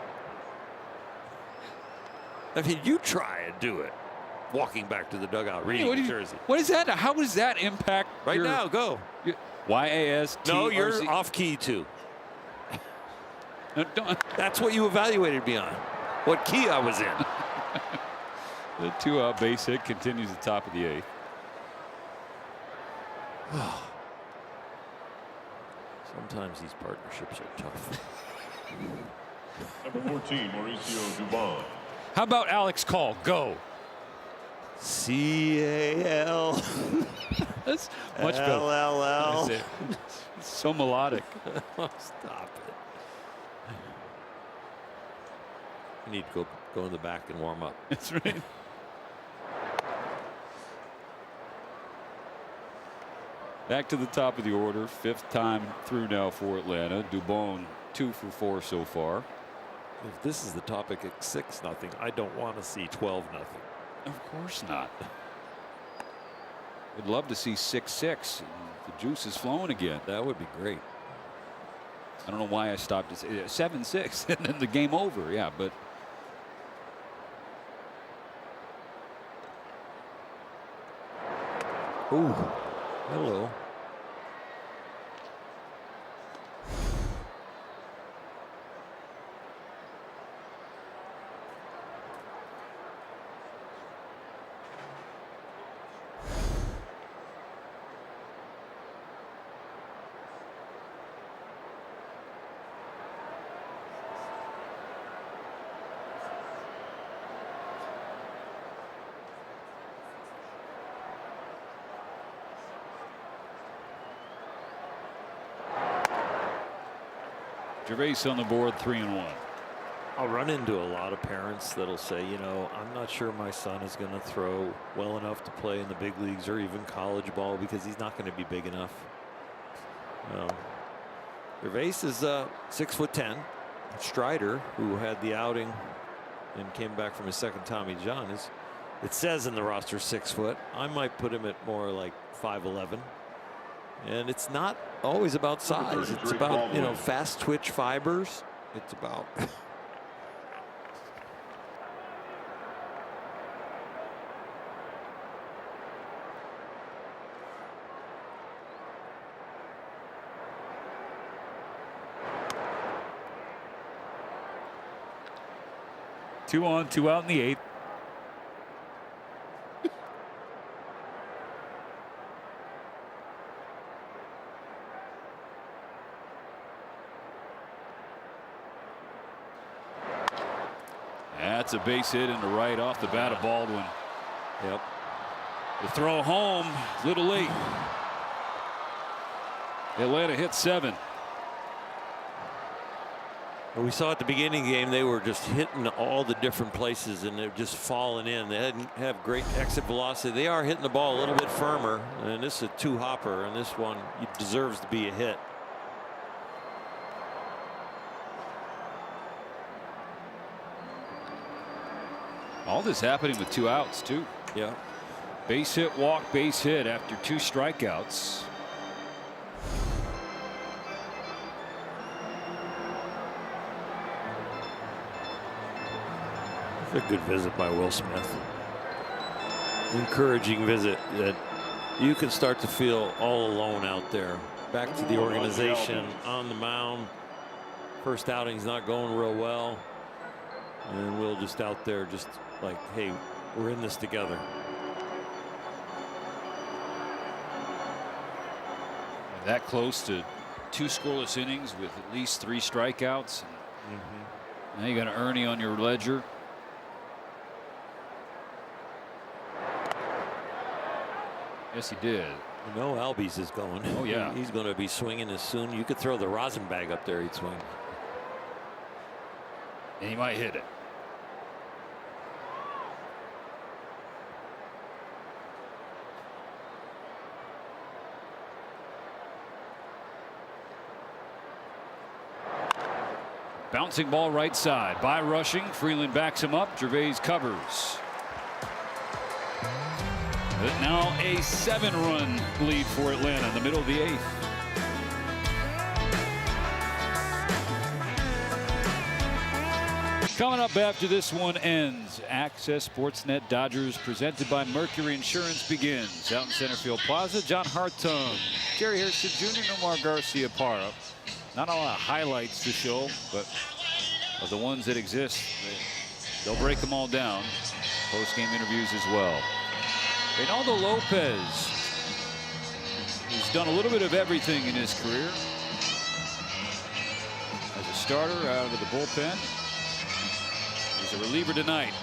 I mean, you try and do it. Walking back to the dugout, reading the jersey. What is that? How does that impact right now? Go. Y-A-S-T-R-Z. No, you're off key too. No, don't. That's what you evaluated me on. What key I was in. The 2-out base hit continues at the top of the 8th. Sometimes these partnerships are tough. Number 14, Mauricio Dubon. How about Alex Call? Go. C-A-L. That's much better. L-L-L. It's so melodic. Stop it. You need to go in the back and warm up. That's right. Back to the top of the order. 5th time through now for Atlanta. Dubon 2 for 4 so far. If this is the topic at 6-0, I don't want to see 12-0. Of course not. Would love to see 6-6. The juice is flowing again. That would be great. I don't know why I stopped at 7-6 and then the game over. Yeah, but ooh, hello. Gervais on the board, 3-1. I'll run into a lot of parents that'll say, you know, I'm not sure my son is going to throw well enough to play in the big leagues or even college ball because he's not going to be big enough. Gervais is 6'10". Strider, who had the outing and came back from his second Tommy John, is, it says in the roster, 6 foot. I might put him at more like 5'11". And it's not always about size. It's about, you know, fast twitch fibers. It's about 2 on, 2 out in the 8th. That's a base hit into right off the bat of Baldwin. Yep. The throw home, a little late. Atlanta hit 7. We saw at the beginning of the game they were just hitting all the different places and they're just falling in. They didn't have great exit velocity. They are hitting the ball a little bit firmer, and this is a 2-hopper, and this one deserves to be a hit. All this happening with 2 outs too. Yeah. Base hit, walk, base hit after 2 strikeouts. A good visit by Will Smith. Encouraging visit that you can start to feel all alone out there. Back to the organization on the mound. First outing's not going real well. And Will just out there just like, hey, we're in this together. That close to 2 scoreless innings with at least 3 strikeouts. Now you got an Ernie on your ledger. Yes, he did. You know Albies is going. Oh, yeah. He's going to be swinging as soon. You could throw the rosin bag up there, he'd swing. And he might hit it. Bouncing ball right side. By rushing. Freeland backs him up. Gervais covers. But now a 7-run lead for Atlanta in the middle of the 8th. Coming up after this one ends, Access Sportsnet Dodgers presented by Mercury Insurance begins out in Center Field Plaza. John Hartung, Jerry Harrison Jr., Nomar Garcia Parra. Not a lot of highlights to show, but of the ones that exist, they'll break them all down. Post-game interviews as well. Reynaldo Lopez, who's done a little bit of everything in his career. As a starter out of the bullpen. He's a reliever tonight.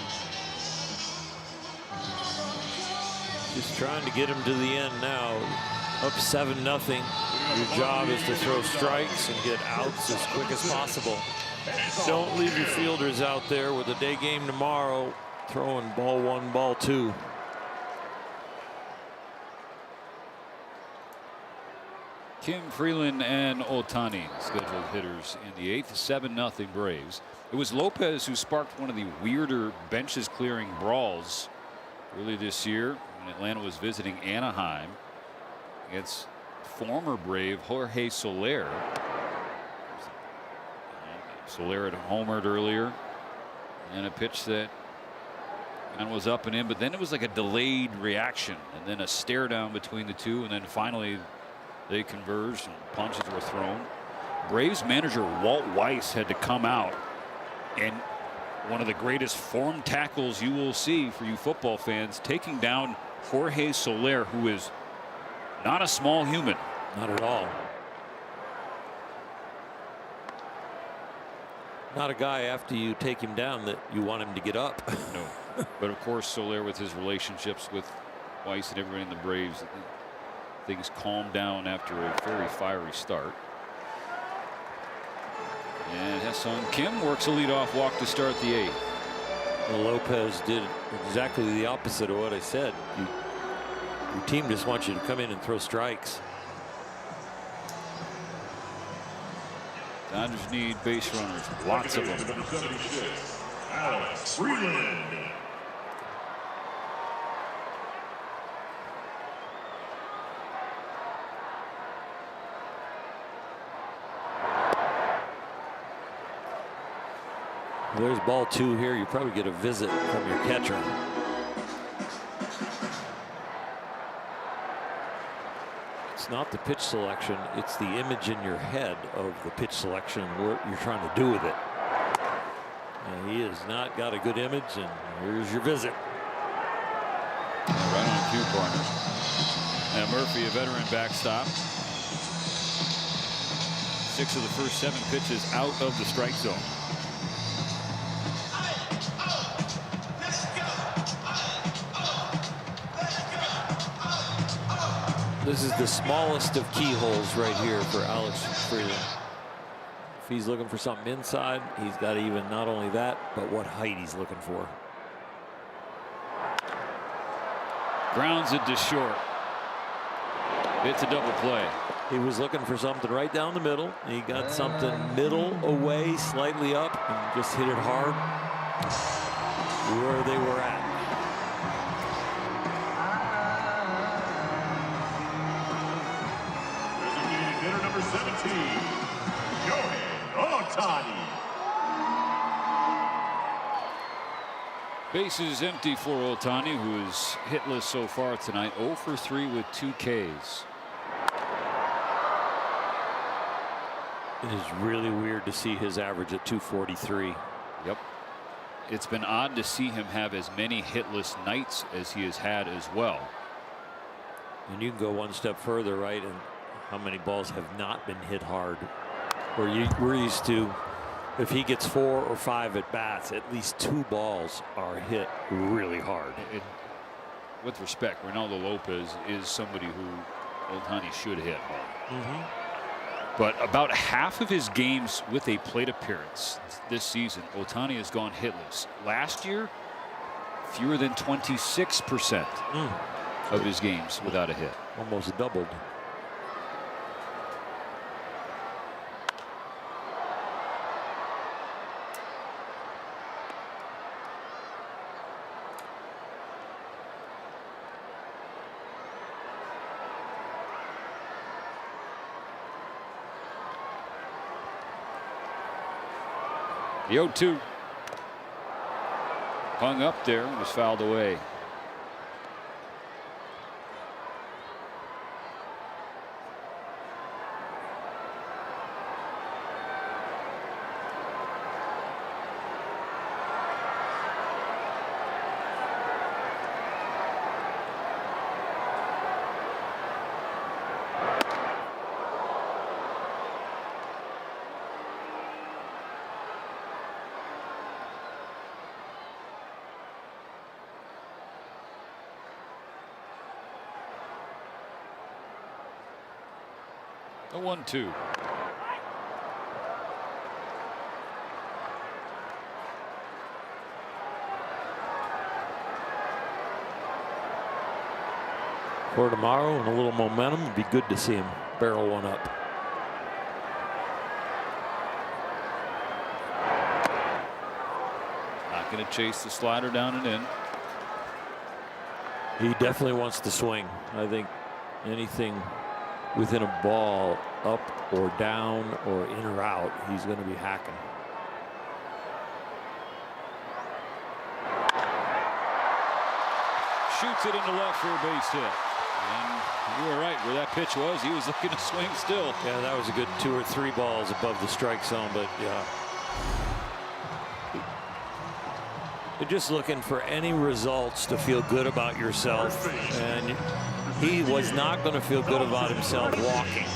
Just trying to get him to the end now. Up 7-0. Your job is to throw strikes and get outs as quick as possible. Don't leave your fielders out there with a day game tomorrow throwing ball 1, ball 2. Kim, Freeland, and Ohtani scheduled hitters in the 8th. 7-0 Braves. It was Lopez who sparked one of the weirder benches clearing brawls early this year when Atlanta was visiting Anaheim against former Brave Jorge Soler. Soler had homered earlier, and a pitch that kind of was up and in, but then it was like a delayed reaction and then a stare down between the two, and then finally they converged and punches were thrown. Braves manager Walt Weiss had to come out, and one of the greatest form tackles you will see for you football fans, taking down Jorge Soler, who is not a small human. Not at all. Not a guy after you take him down that you want him to get up. No. But of course Soler, with his relationships with Weiss and everybody in the Braves, things calmed down after a very fiery start. Sung Kim works a leadoff walk to start the 8th. Well, Lopez did exactly the opposite of what I said. Your team just wants you to come in and throw strikes. Dodgers need base runners, lots of them. Number 76, Alex Freeland. There's ball 2 here. You probably get a visit from your catcher. It's not the pitch selection, it's the image in your head of the pitch selection and what you're trying to do with it. And he has not got a good image, and here's your visit. Right on cue, partner. And Murphy, a veteran backstop. 6 of the first 7 pitches out of the strike zone. This is the smallest of keyholes right here for Alex Freeland. If he's looking for something inside, he's got even not only that, but what height he's looking for. Grounds it to short. It's a double play. He was looking for something right down the middle. He got something middle away, slightly up, and just hit it hard where they were at. Hitter number 17, Ohtani. Bases empty for Ohtani, who is hitless so far tonight. 0 for 3 with 2 Ks. It is really weird to see his average at 243. Yep. It's been odd to see him have as many hitless nights as he has had as well. And you can go one step further, right? And how many balls have not been hit hard? We're used to, if he gets 4 or 5 at bats, at least 2 balls are hit really hard. With respect, Ronaldo Lopez is somebody who Ohtani should hit hard. But about half of his games with a plate appearance this season, Ohtani has gone hitless. Last year, fewer than 26% of his games without a hit. Almost doubled. The 0-2 hung up there and was fouled away. The 1-2. For tomorrow and a little momentum, it'd be good to see him barrel one up. Not going to chase the slider down and in. He definitely wants to swing. I think anything within a ball, up or down or in or out, he's going to be hacking. Shoots it into left for a base hit. And you were right where that pitch was. He was looking to swing still. Yeah, that was a good 2 or 3 balls above the strike zone, but yeah. You're just looking for any results to feel good about yourself, and he was not going to feel good about himself walking.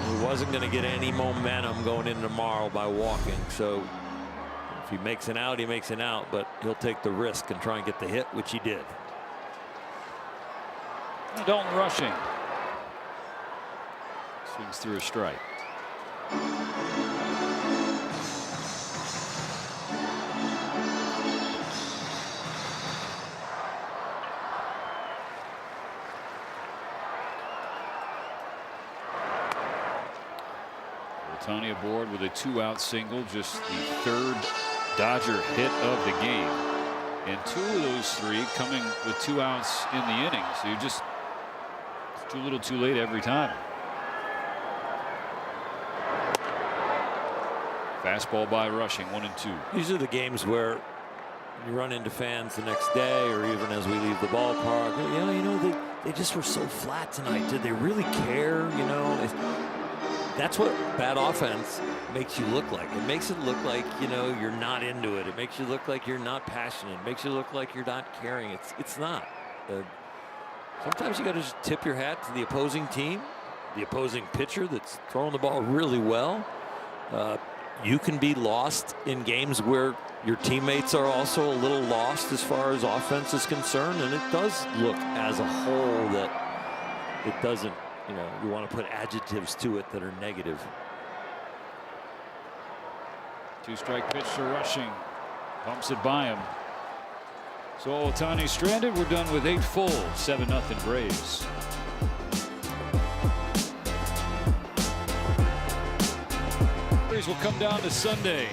He wasn't going to get any momentum going into tomorrow by walking. So if he makes an out, he makes an out, but he'll take the risk and try and get the hit, which he did. Dalton rushing. Swings through a strike. Ohtani aboard with a 2-out single, just the 3rd Dodger hit of the game. And 2 of those 3 coming with 2 outs in the inning. So you're just too little too late every time. Fastball by Rushing, 1-2. These are the games where you run into fans the next day or even as we leave the ballpark. They just were so flat tonight. Did they really care? That's what bad offense makes you look like. It makes it look like, you're not into it. It makes you look like you're not passionate. It makes you look like you're not caring. It's not. Sometimes you got to just tip your hat to the opposing team, the opposing pitcher that's throwing the ball really well. You can be lost in games where your teammates are also a little lost as far as offense is concerned, and it does look as a whole that it doesn't, you want to put adjectives to it that are negative. 2-strike pitch to Rushing. Pumps it by him. So Ohtani stranded. We're done with 8 full. 7-0 Braves. Will come down to Sunday.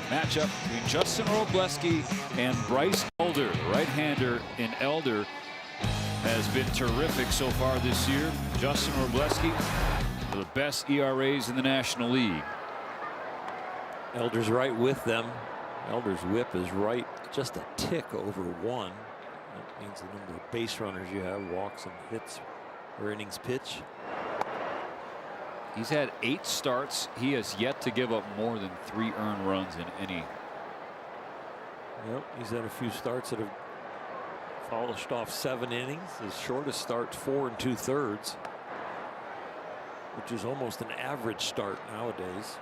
Matchup between Justin Robleski and Bryce Elder. The right-hander in Elder has been terrific so far this year. Justin Robleski, one of the best ERAs in the National League. Elder's right with them. Elder's whip is right just a tick over 1. That means the number of base runners you have, walks and hits or innings pitch. He's had 8 starts. He has yet to give up more than 3 earned runs in any. Yep, he's had a few starts that have polished off 7 innings. His shortest start's 4 2/3, which is almost an average start nowadays.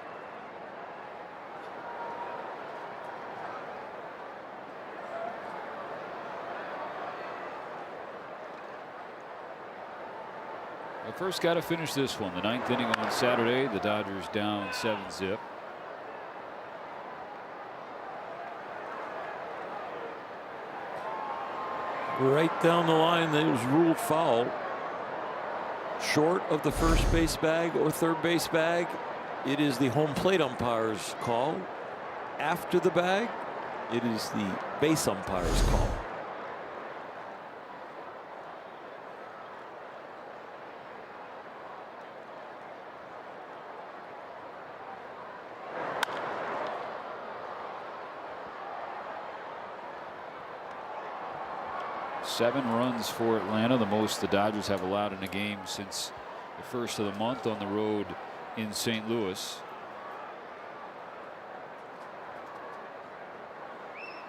But first, got to finish this one. The 9th inning on Saturday. The Dodgers down 7-zip. Right down the line, that was ruled foul. Short of the first base bag or third base bag, it is the home plate umpire's call. After the bag, it is the base umpire's call. Seven runs for Atlanta, the most the Dodgers have allowed in a game since the first of the month on the road in St. Louis.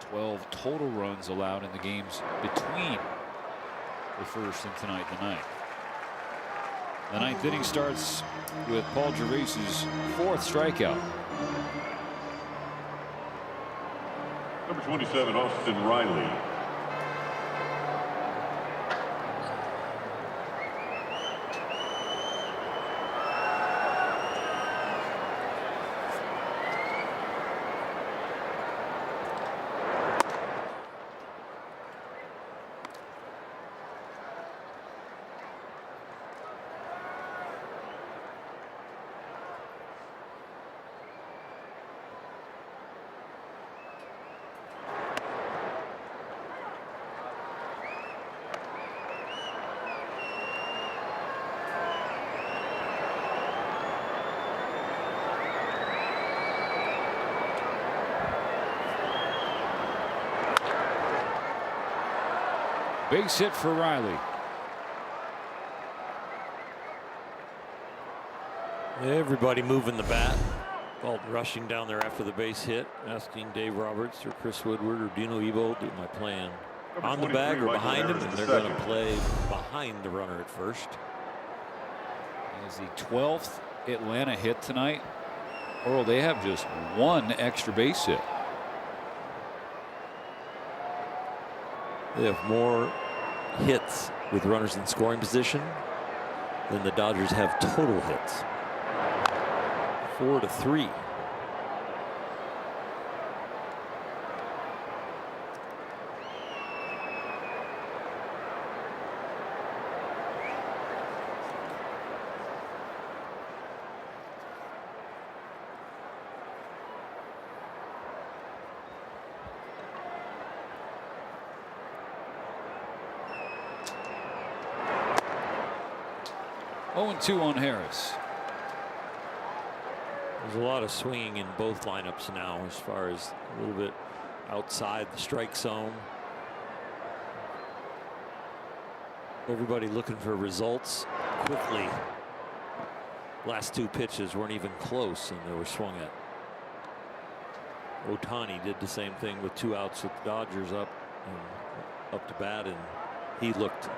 12 total runs allowed in the games between the first and tonight the ninth. The 9th inning starts with Paul Gerace's 4th strikeout. Number 27, Austin Riley. Base hit for Riley. Everybody moving the bat. Bolton rushing down there after the base hit, asking Dave Roberts or Chris Woodward or Dino Ebo, do my plan on the bag or behind him, and they're going to play behind the runner at first. As the 12th Atlanta hit tonight. Earl, they have just 1 extra base hit. They have more hits with runners in scoring position than the Dodgers have total hits. 4-3. 0-2 on Harris. There's a lot of swinging in both lineups now, as far as a little bit outside the strike zone. Everybody looking for results quickly. Last 2 pitches weren't even close, and they were swung at. Ohtani did the same thing with 2 outs with the Dodgers up to bat, and he looked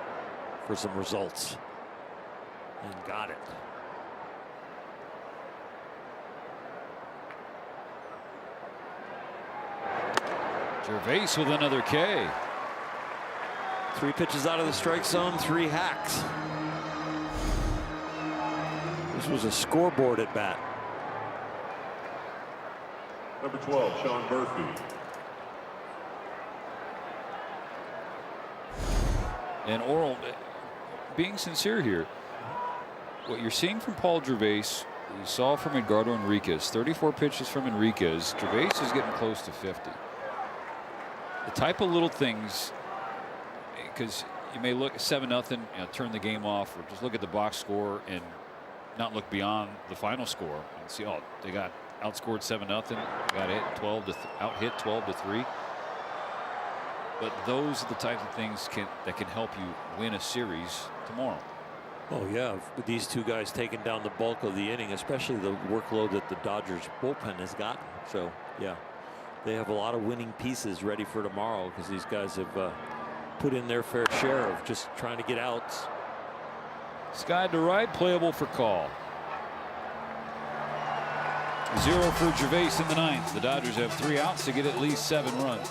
for some results and got it. Gervais with another K. 3 pitches out of the strike zone, 3 hacks. This was a scoreboard at bat. Number 12, Sean Murphy. And Oral, being sincere here, what you're seeing from Paul Gervais, you saw from Edgardo Enriquez, 34 pitches from Enriquez. Gervais is getting close to 50. The type of little things, because you may look at 7-0, turn the game off, or just look at the box score and not look beyond the final score and see, oh, they got outscored 7-0, got hit 12 to 3. But those are the types of things that can help you win a series tomorrow. Oh yeah, with these 2 guys taking down the bulk of the inning, especially the workload that the Dodgers bullpen has gotten. So yeah, they have a lot of winning pieces ready for tomorrow, because these guys have put in their fair share of just trying to get outs. Skied to right, playable for call. 0 for Gervais in the 9th. The Dodgers have 3 outs to get at least 7 runs.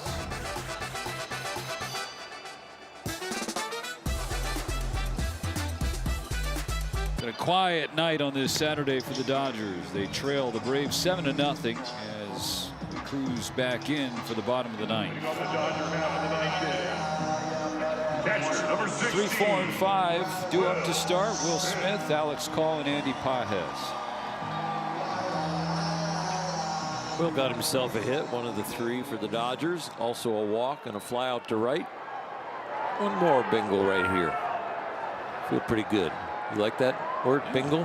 Been a quiet night on this Saturday for the Dodgers. They trail the Braves 7-0 as we cruise back in for the bottom of the 9th. 3, 4, and 5 due up to start. Will Smith, Alex Call, and Andy Pages. Will got himself a hit, one of the 3 for the Dodgers. Also a walk and a fly out to right. One more bingle right here. Feel pretty good. You like that word, bingle?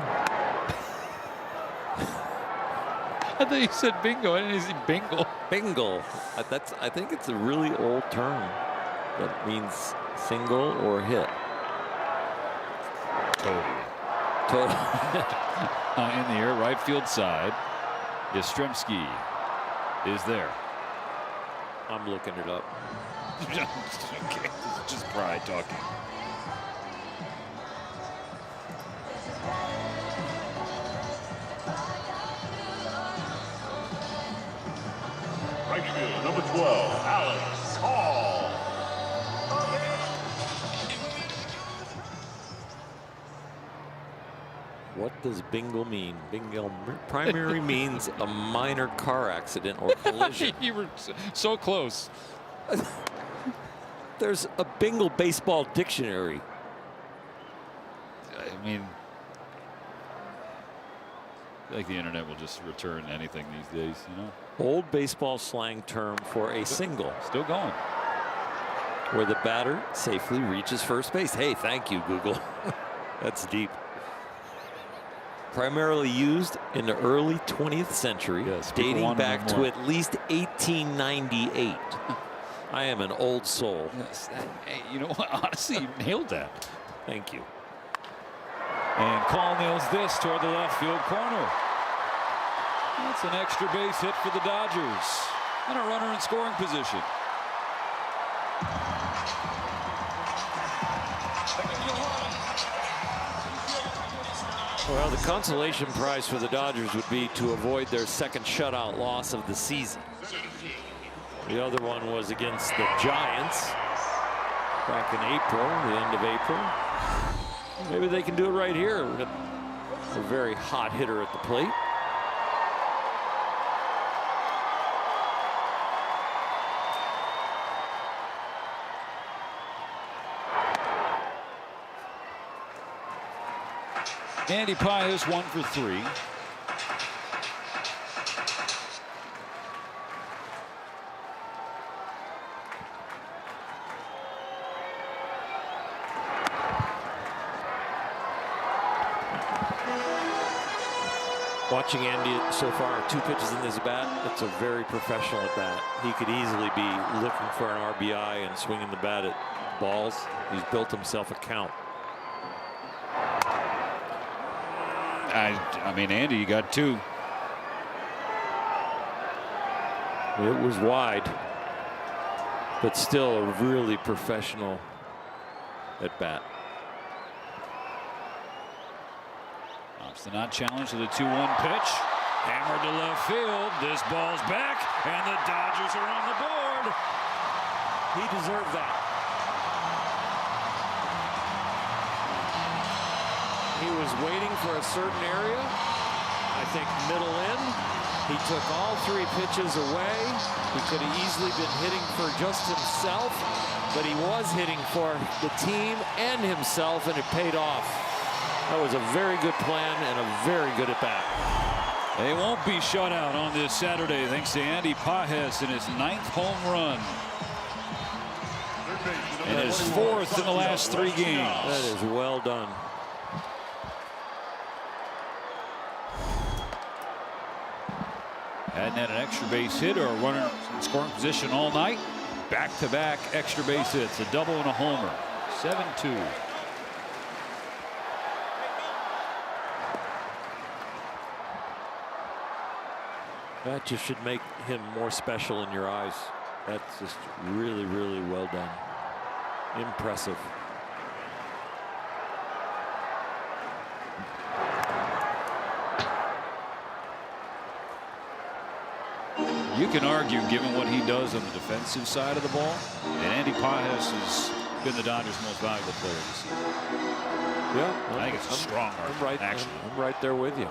I thought you said bingo. I didn't see bingle. Bingle. I think it's a really old term that means single or hit. Totally. In the air, right field side. Yastrzemski is there. I'm looking it up. Okay, this is just pride talking. Right field, number 12, Alex Hall. What does bingle mean? Bingle primary means a minor car accident or collision. You were so close. There's a bingle baseball dictionary. I mean, I feel like the internet will just return anything these days, you know. Old baseball slang term for a single. Still going. Where the batter safely reaches first base. Hey, thank you, Google. That's deep. Primarily used in the early 20th century, yes, dating back to at least 1898. I am an old soul. Yes, hey, you know what? Honestly, you nailed that. Thank you. And Call nails this toward the left field corner. That's an extra base hit for the Dodgers. And a runner in scoring position. Well, the consolation prize for the Dodgers would be to avoid their second shutout loss of the season. The other one was against the Giants back in April, the end of April. Maybe they can do it right here with a very hot hitter at the plate. Andy Pages 1 for 3. Watching Andy so far, 2 pitches in his bat, it's a very professional at bat. He could easily be looking for an RBI and swinging the bat at balls. He's built himself a count. I mean, Andy, you got 2. It was wide, but still a really professional at bat. Ops the not challenge to the 2-1 pitch. Hammered to left field. This ball's back, and the Dodgers are on the board. He deserved that. He was waiting for a certain area. I think middle in. He took all 3 pitches away. He could have easily been hitting for just himself, but he was hitting for the team and himself, and it paid off. That was a very good plan and a very good at bat. They won't be shut out on this Saturday thanks to Andy Pages in his 9th home run. And his 4th in the last 3 games. That is well done. Hadn't had an extra base hit or a runner in scoring position all night. Back-to-back extra base hits, a double and a homer. 7-2. That just should make him more special in your eyes. That's just really, really well done. Impressive. You can argue, given what he does on the defensive side of the ball, and Andy Pages has been the Dodgers' most valuable player this season. Yeah, I think it's a strong argument. I'm right there with you.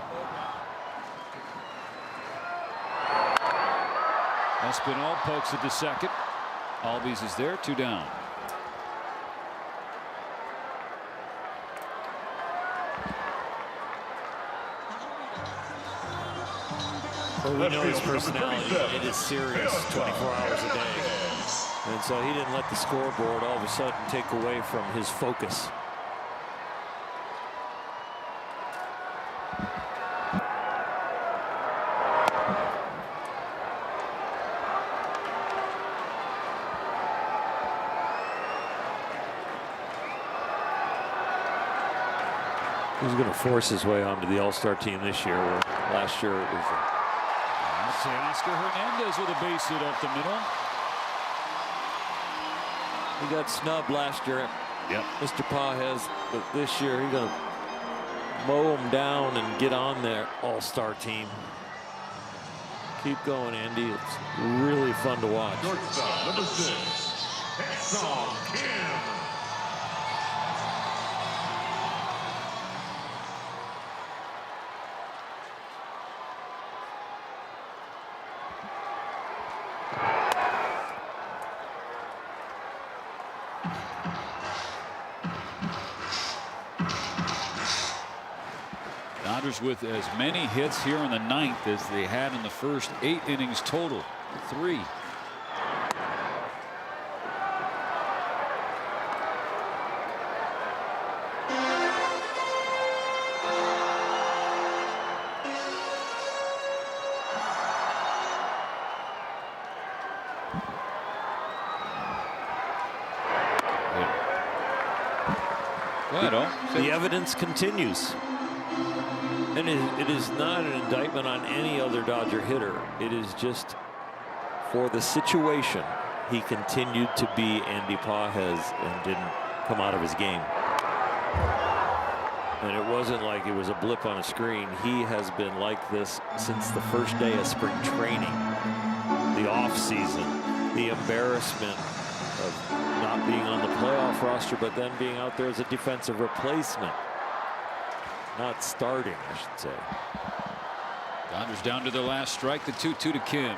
Espinal pokes it to second. Albies is there, 2 down. Well, we know his personality. It is serious 24 hours a day. And so he didn't let the scoreboard all of a sudden take away from his focus. He's going to force his way onto the All-Star team this year, where last year it was Oscar Hernandez with a base hit up the middle. He got snubbed last year. Yep. Mr. Pages, but this year he's going to mow him down and get on their All-Star team. Keep going, Andy. It's really fun to watch. Shortstop, number 6, Kim. Dodgers with as many hits here in the 9th as they had in the first 8 innings total. 3. The evidence continues. And it is not an indictment on any other Dodger hitter. It is just for the situation. He continued to be Andy Pages and didn't come out of his game. And it wasn't like it was a blip on a screen. He has been like this since the first day of spring training. The off season, the embarrassment of not being on the playoff roster, but then being out there as a defensive replacement. Not starting, I should say. Dodgers down to their last strike. The 2-2 to Kim.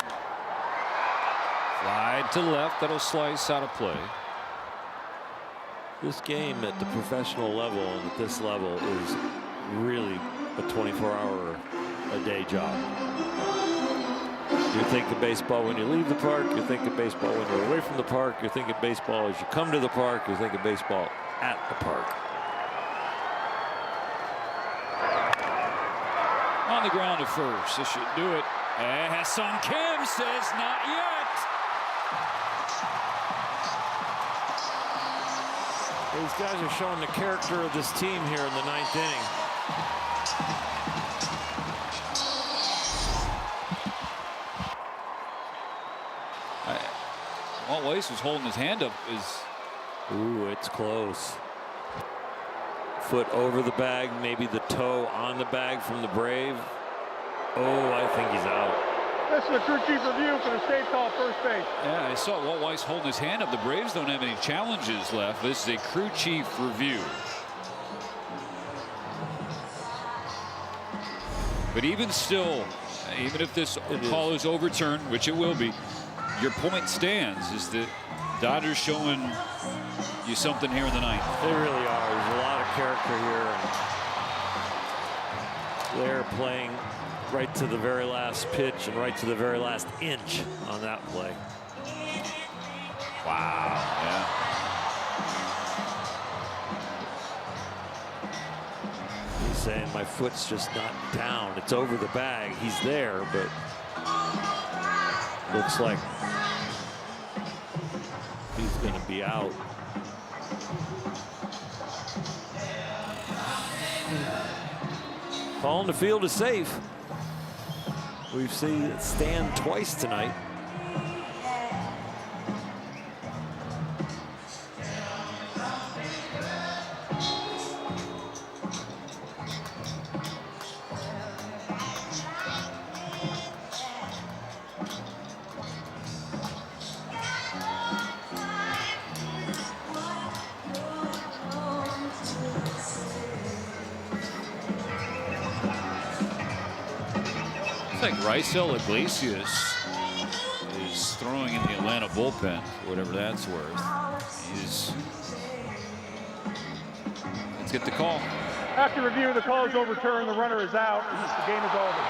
Fly to left. That'll slice out of play. This game at the professional level and at this level is really a 24-hour-a-day job. You're thinking baseball when you leave the park. You're thinking baseball when you're away from the park. You're thinking baseball as you come to the park. You're thinking baseball at the park. on the ground to first. This should do it. Ha-Seong Kim says not yet. These guys are showing the character of this team here in the 9th inning. Walt Weiss was holding his hand up. Ooh, it's close. Foot over the bag, maybe the toe on the bag from the Brave. Oh, I think he's out. This is a crew chief review for the state call first base. Yeah, I saw Walt Weiss holding his hand up. The Braves don't have any challenges left. This is a crew chief review. But even still, even if this call is overturned, which it will be, your point stands. Is the Dodgers showing you something here in the 9th? They really are. There's a lot of character here. And they're playing right to the very last pitch and right to the very last inch on that play. Wow. Yeah. He's saying my foot's just not down. It's over the bag. He's there, but looks like he's going to be out. Calling the field is safe. We've seen it stand twice tonight. I think Raisel Iglesias is throwing in the Atlanta bullpen, whatever that's worth. Let's get the call. After review, the call is overturned. The runner is out. The game is over.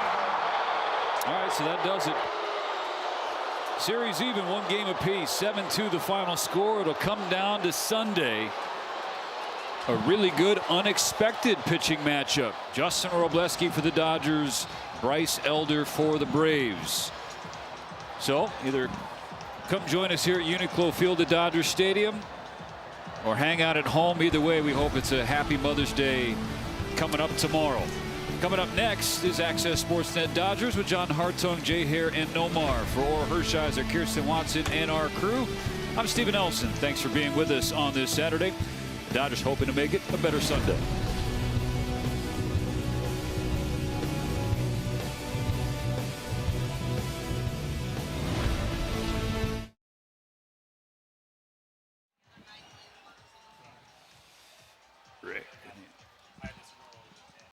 All right, so that does it. Series even, 1 game apiece. 7-2 the final score. It'll come down to Sunday. A really good, unexpected pitching matchup. Justin Robleski for the Dodgers. Bryce Elder for the Braves. So either come join us here at Uniqlo Field at Dodger Stadium or hang out at home. Either way, we hope it's a happy Mother's Day coming up tomorrow. Coming up next is Access Sportsnet Dodgers with John Hartung, Jay Hare, and Nomar. For Orr Hershiser, Kirsten Watson, and our crew, I'm Stephen Elson. Thanks for being with us on this Saturday. The Dodgers hoping to make it a better Sunday.